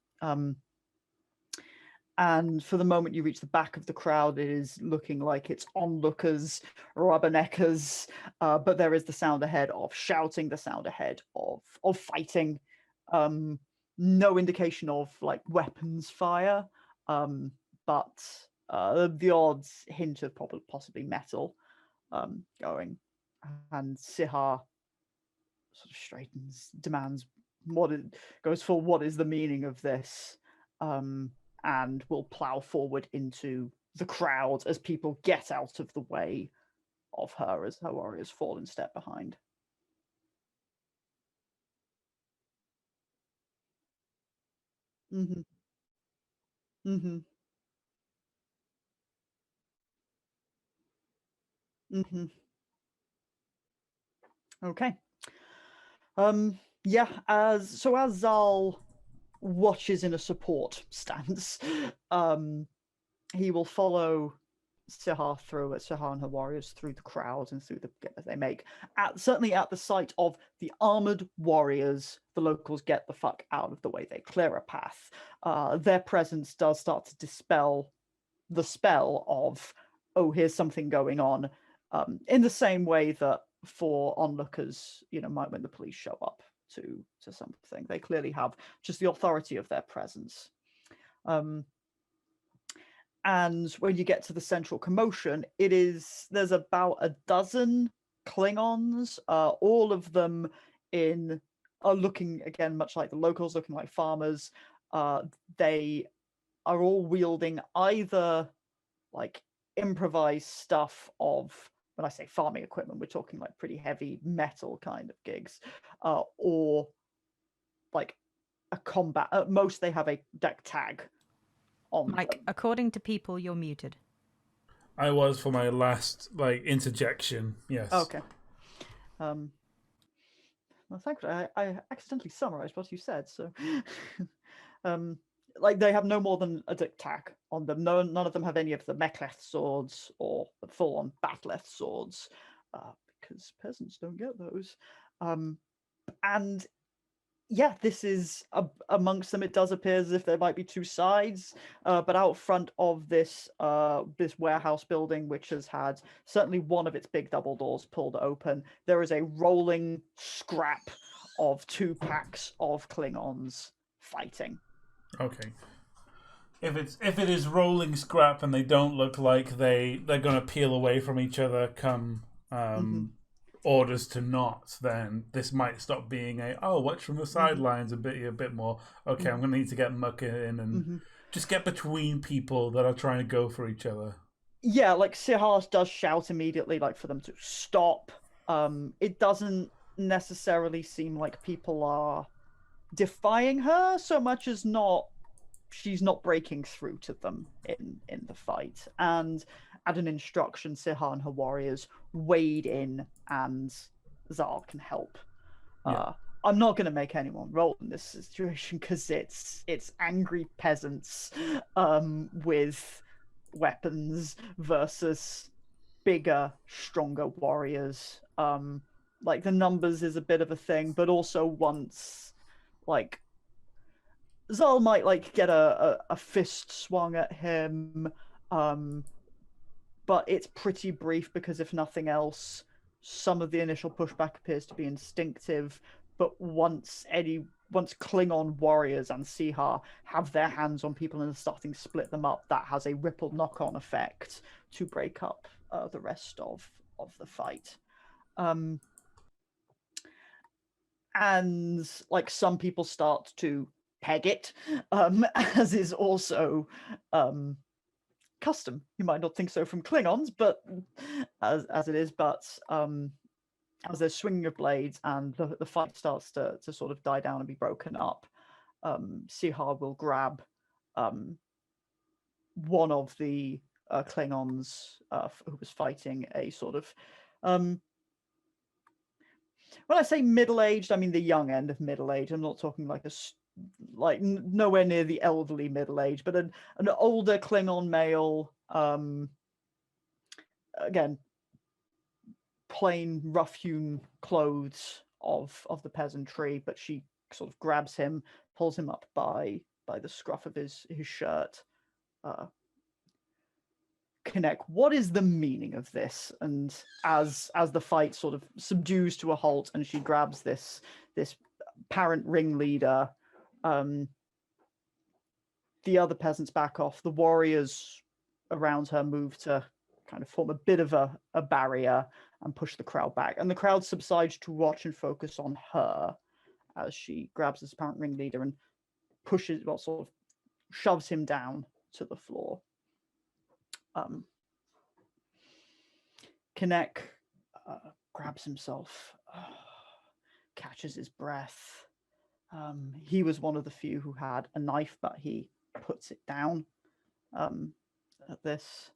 And for the moment you reach the back of the crowd, it is looking like it's onlookers, rubberneckers, but there is the sound ahead of shouting, the sound ahead of fighting. No indication of like weapons fire, but the odd hint of possibly metal going. And Sihar sort of straightens, demands what is the meaning of this? And will plow forward into the crowd as people get out of the way of her as her warriors fall and step behind. Mm-hmm. Mm-hmm. Mm-hmm. Okay. Yeah, as Zal watches in a support stance, he will follow Sihar and her warriors through the crowd and through the gap that they make. Certainly at the sight of the armored warriors, the locals get the fuck out of the way. They clear a path. Their presence does start to dispel the spell of, oh, here's something going on, in the same way that for onlookers, might when the police show up to something. They clearly have just the authority of their presence. And when you get to the central commotion, there's about a dozen Klingons, all of them are looking, again, much like the locals, looking like farmers. They are all wielding either like improvised stuff of, when I say farming equipment, we're talking like pretty heavy metal kind of gigs, or like a combat. At most, they have a deck tag on Mike, them. according to people, you're muted. I was for my last interjection. Yes. Okay. Well, thankfully, I accidentally summarized what you said. So, like they have no more than a deck tag on them. None of them have any of the mechleth swords or the full-on batleth swords, because peasants don't get those. And yeah, this is amongst them. It does appear as if there might be two sides, but out front of this warehouse building, which has had certainly one of its big double doors pulled open, there is a rolling scrap of 2 packs of Klingons fighting. Okay. If it is rolling scrap and they don't look like they're going to peel away from each other come orders to not, then this might stop being watch from the sidelines a bit more. Okay, I'm going to need to get muck in and just get between people that are trying to go for each other. Yeah, like Sihar does shout immediately, like for them to stop. It doesn't necessarily seem like people are defying her so much as she's not breaking through to them in the fight. And at an instruction, Sihar and her warriors wade in, and Zal can help. Yeah. I'm not going to make anyone roll in this situation because it's angry peasants with weapons versus bigger, stronger warriors. Like the numbers is a bit of a thing, but also once like Zal might like get a fist swung at him, But it's pretty brief because, if nothing else, some of the initial pushback appears to be instinctive. But once Klingon warriors and Sihar have their hands on people and are starting to split them up, that has a ripple knock-on effect to break up the rest of the fight. And like some people start to peg it, as is also custom. You might not think so from Klingons, but as it is. But as there's swinging of blades and the fight starts to sort of die down and be broken up, Sihar will grab one of the Klingons who was fighting a sort of when I say middle-aged, I mean the young end of middle-age. I'm not talking like nowhere near the elderly middle-age, but an older Klingon male, again, plain rough-hewn clothes of the peasantry, but she sort of grabs him, pulls him up by the scruff of his shirt. Klingon, what is the meaning of this? And as the fight sort of subdues to a halt and she grabs this apparent ringleader, the other peasants back off. The warriors around her move to kind of form a bit of a barrier and push the crowd back. And the crowd subsides to watch and focus on her as she grabs this apparent ringleader and sort of shoves him down to the floor. Klingon grabs himself, catches his breath. He was one of the few who had a knife, but he puts it down at this.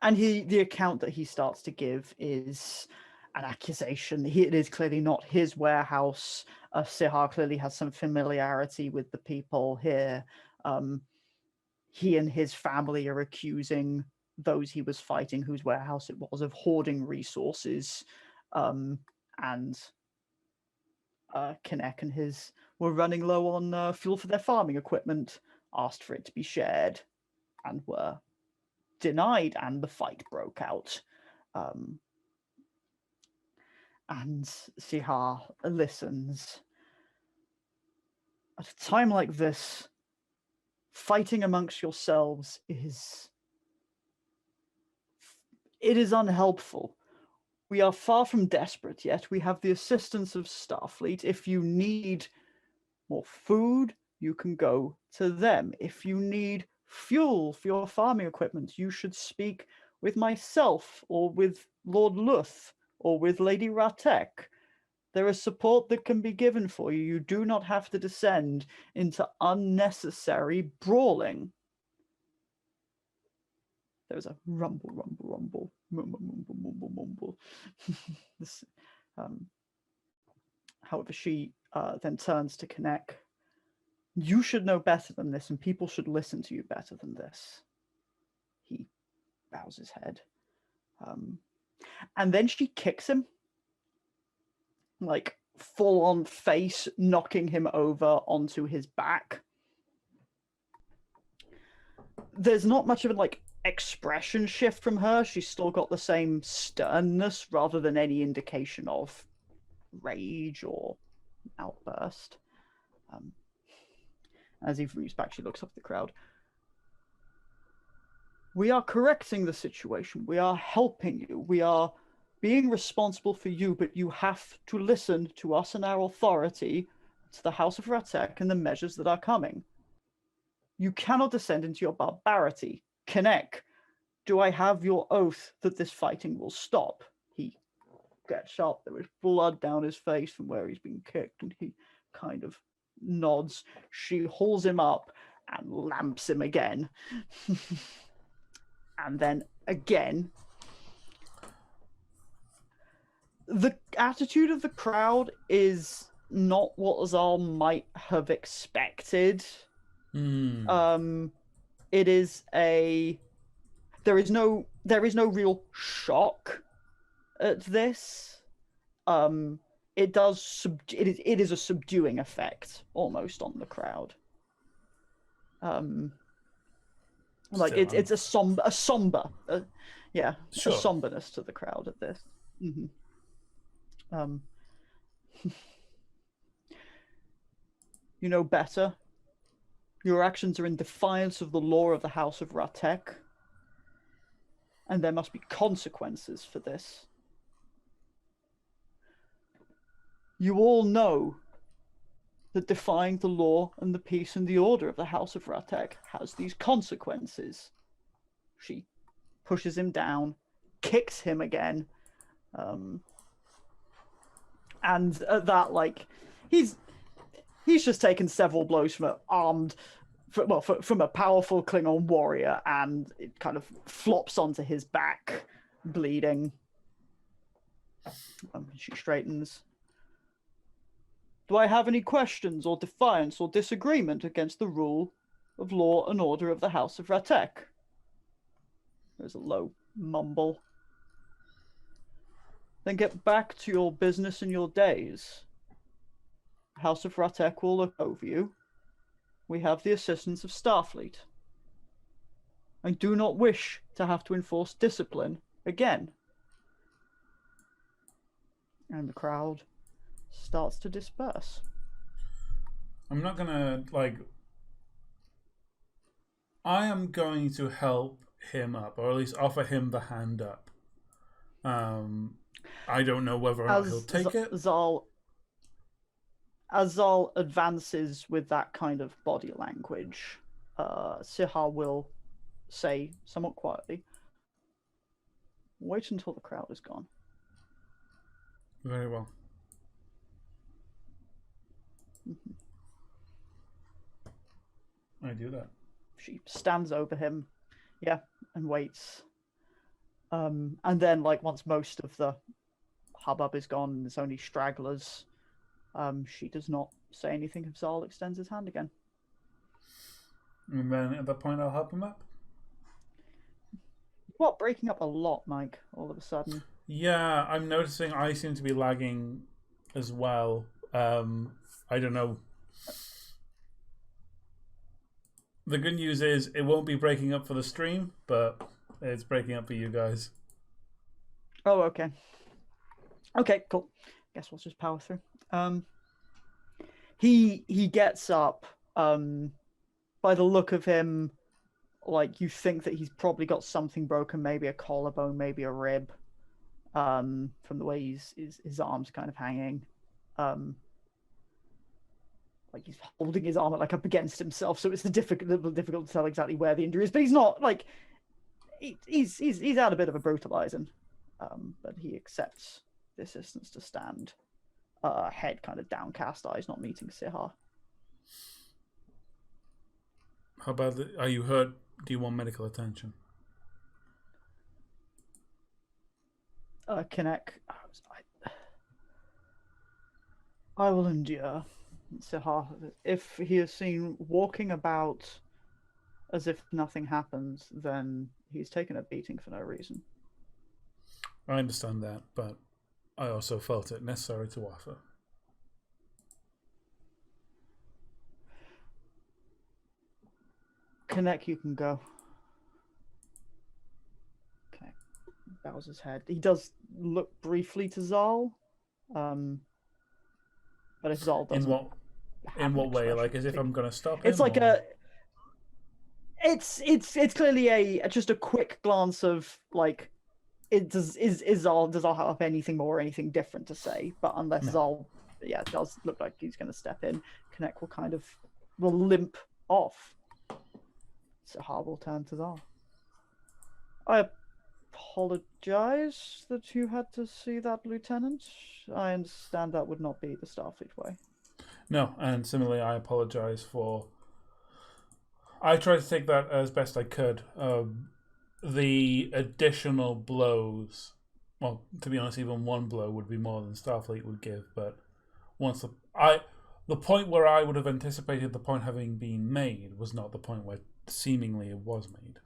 And the account that he starts to give is an accusation. It is clearly not his warehouse. Sihar clearly has some familiarity with the people here. He and his family are accusing those he was fighting, whose warehouse it was, of hoarding resources. And Klingon and his were running low on fuel for their farming equipment, asked for it to be shared, and were denied, and the fight broke out. And Sihar listens. At a time like this, fighting amongst yourselves is unhelpful. We are far from desperate yet. We have the assistance of Starfleet. If you need more food, you can go to them. If you need fuel for your farming equipment, you should speak with myself or with Lord Luth or with Lady Rahtekk. There is support that can be given for you. You do not have to descend into unnecessary brawling. There was a rumble, mumble, mumble. This, however, she then turns to Klingon. You should know better than this, and people should listen to you better than this. He bows his head. And then she kicks him, like full on face, knocking him over onto his back. There's not much of a expression shift from her. She's still got the same sternness rather than any indication of rage or outburst. As he moves back, she looks up at the crowd. We are correcting the situation. We are helping you. We are being responsible for you, but you have to listen to us and our authority, to the House of Rahtekk and the measures that are coming. You cannot descend into your barbarity. Klingon, do I have your oath that this fighting will stop? He gets up. There is blood down his face from where he's been kicked, and he kind of nods. She hauls him up and lamps him again. And then again, the attitude of the crowd is not what Azal might have expected. It is there is no real shock at this. It is a subduing effect almost on the crowd. Like Still, it's a somber, yeah, Sure. a somberness to the crowd at this. You know better. Your actions are in defiance of the law of the House of Rahtekk, and there must be consequences for this. You all know that defying the law and the peace and the order of the House of Rahtekk has these consequences. She pushes him down, kicks him again, and at that, like, he's just taken several blows from from a powerful Klingon warrior, and it kind of flops onto his back, bleeding. She straightens. Do I have any questions or defiance or disagreement against the rule of law and order of the House of Rahtekk? There's a low mumble. Then get back to your business and your days. House of Rahtekk will look over you. We have the assistance of Starfleet. I do not wish to have to enforce discipline again. And the crowd starts to disperse. I'm not gonna, like... I am going to help him up, or at least offer him the hand up. I don't know whether or not he'll take it. As Zal advances with that kind of body language, Sihar will say somewhat quietly, wait until the crowd is gone. Very well. I do that. She stands over him, and waits. And then, like, once most of the hubbub is gone and there's only stragglers, she does not say anything if Zal extends his hand again. And then at that point, I'll help him up. What, breaking up a lot, Mike, all of a sudden? Yeah, I'm noticing I seem to be lagging as well. I don't know. The good news is it won't be breaking up for the stream, but it's breaking up for you guys. Oh, okay. Okay, cool. Guess we'll just power through. He gets up. By the look of him, like, you think that he's probably got something broken, maybe a collarbone, maybe a rib. From the way his arms kind of hanging. Like he's holding his arm like up against himself, so it's difficult to tell exactly where the injury is. But he's not like he's had a bit of a brutalizing, but he accepts the assistance to stand, head kind of downcast, eyes not meeting Sihar. How about are you hurt? Do you want medical attention? Kinect, I will endure. Sihar, if he is seen walking about as if nothing happens, then he's taken a beating for no reason. I understand that, but I also felt it necessary to offer. Kinect, you can go. Okay. Bows his head. He does look briefly to Zal. But if Zal doesn't... In what way? Like as if I'm going to stop him? It's like It's clearly just a quick glance of like, does Zal have anything more or anything different to say? But unless Zal, it does look like he's going to step in. Kinect will limp off. Sihar will turn to Zal. I apologize that you had to see that, Lieutenant. I understand that would not be the Starfleet way. No, and similarly, I apologize for... I tried to take that as best I could. The additional blows... Well, to be honest, even one blow would be more than Starfleet would give, but once the point where I would have anticipated the point having been made was not the point where seemingly it was made.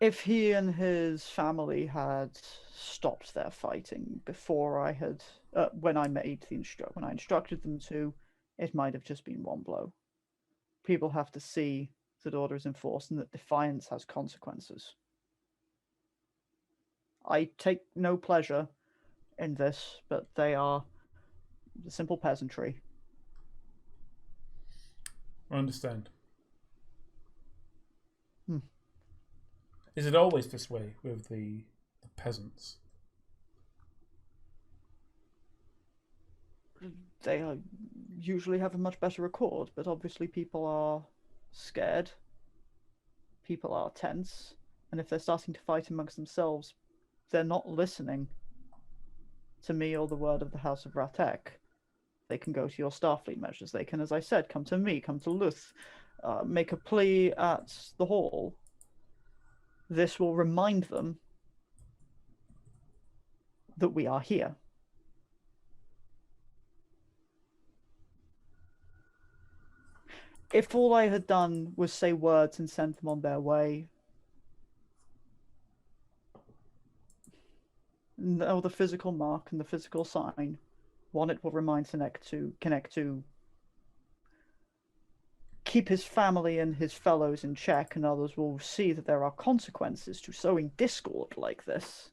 If he and his family had stopped their fighting before I had, when I instructed them to, it might have just been one blow. People have to see that order is enforced and that defiance has consequences. I take no pleasure in this, but they are the simple peasantry. I understand. Hmm. Is it always this way with the peasants? They usually have a much better record, but obviously people are scared. People are tense, and if they're starting to fight amongst themselves, they're not listening to me or the word of the House of Rahtekk. They can go to your Starfleet measures. They can, as I said, come to me, come to Luth, make a plea at the hall. This will remind them that we are here. If all I had done was say words and send them on their way, no, the physical mark and the physical sign, one, it will remind Connect to keep his family and his fellows in check, and others will see that there are consequences to sowing discord like this.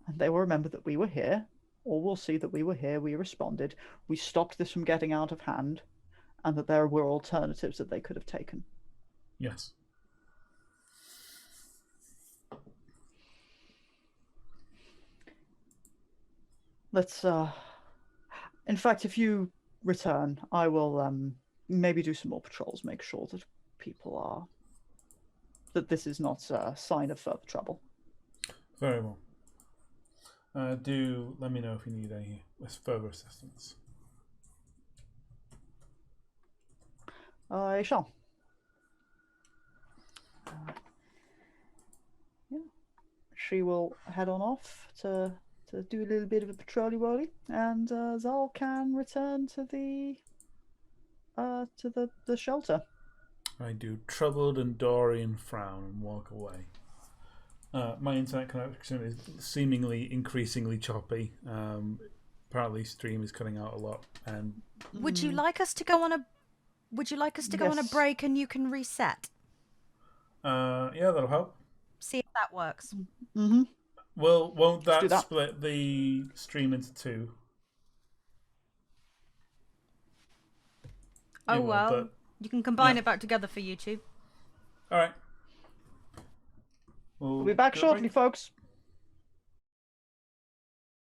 And they will remember that we were here, or will see that we were here, we responded, we stopped this from getting out of hand, and that there were alternatives that they could have taken. Yes. Let's, in fact, if you return, I will, maybe do some more patrols, make sure that people are, that this is not a sign of further trouble. Very well. Do let me know if you need any further assistance. I shall. Yeah. She will head on off to do a little bit of a patrolly-wolly, and Zal can return to the shelter. I do troubled and Dorian frown and walk away. My internet connection is seemingly increasingly choppy. Apparently, stream is cutting out a lot. And Would you like us to go on a? Would you like us to go on a Yes. break and you can reset? yeah, that'll help. See if that works. Mm-hmm. Well, won't Let's do that that. split the stream into two? Oh It will, well, but you can combine yeah. it back together for YouTube. all right. We'll be back go shortly, break. folks.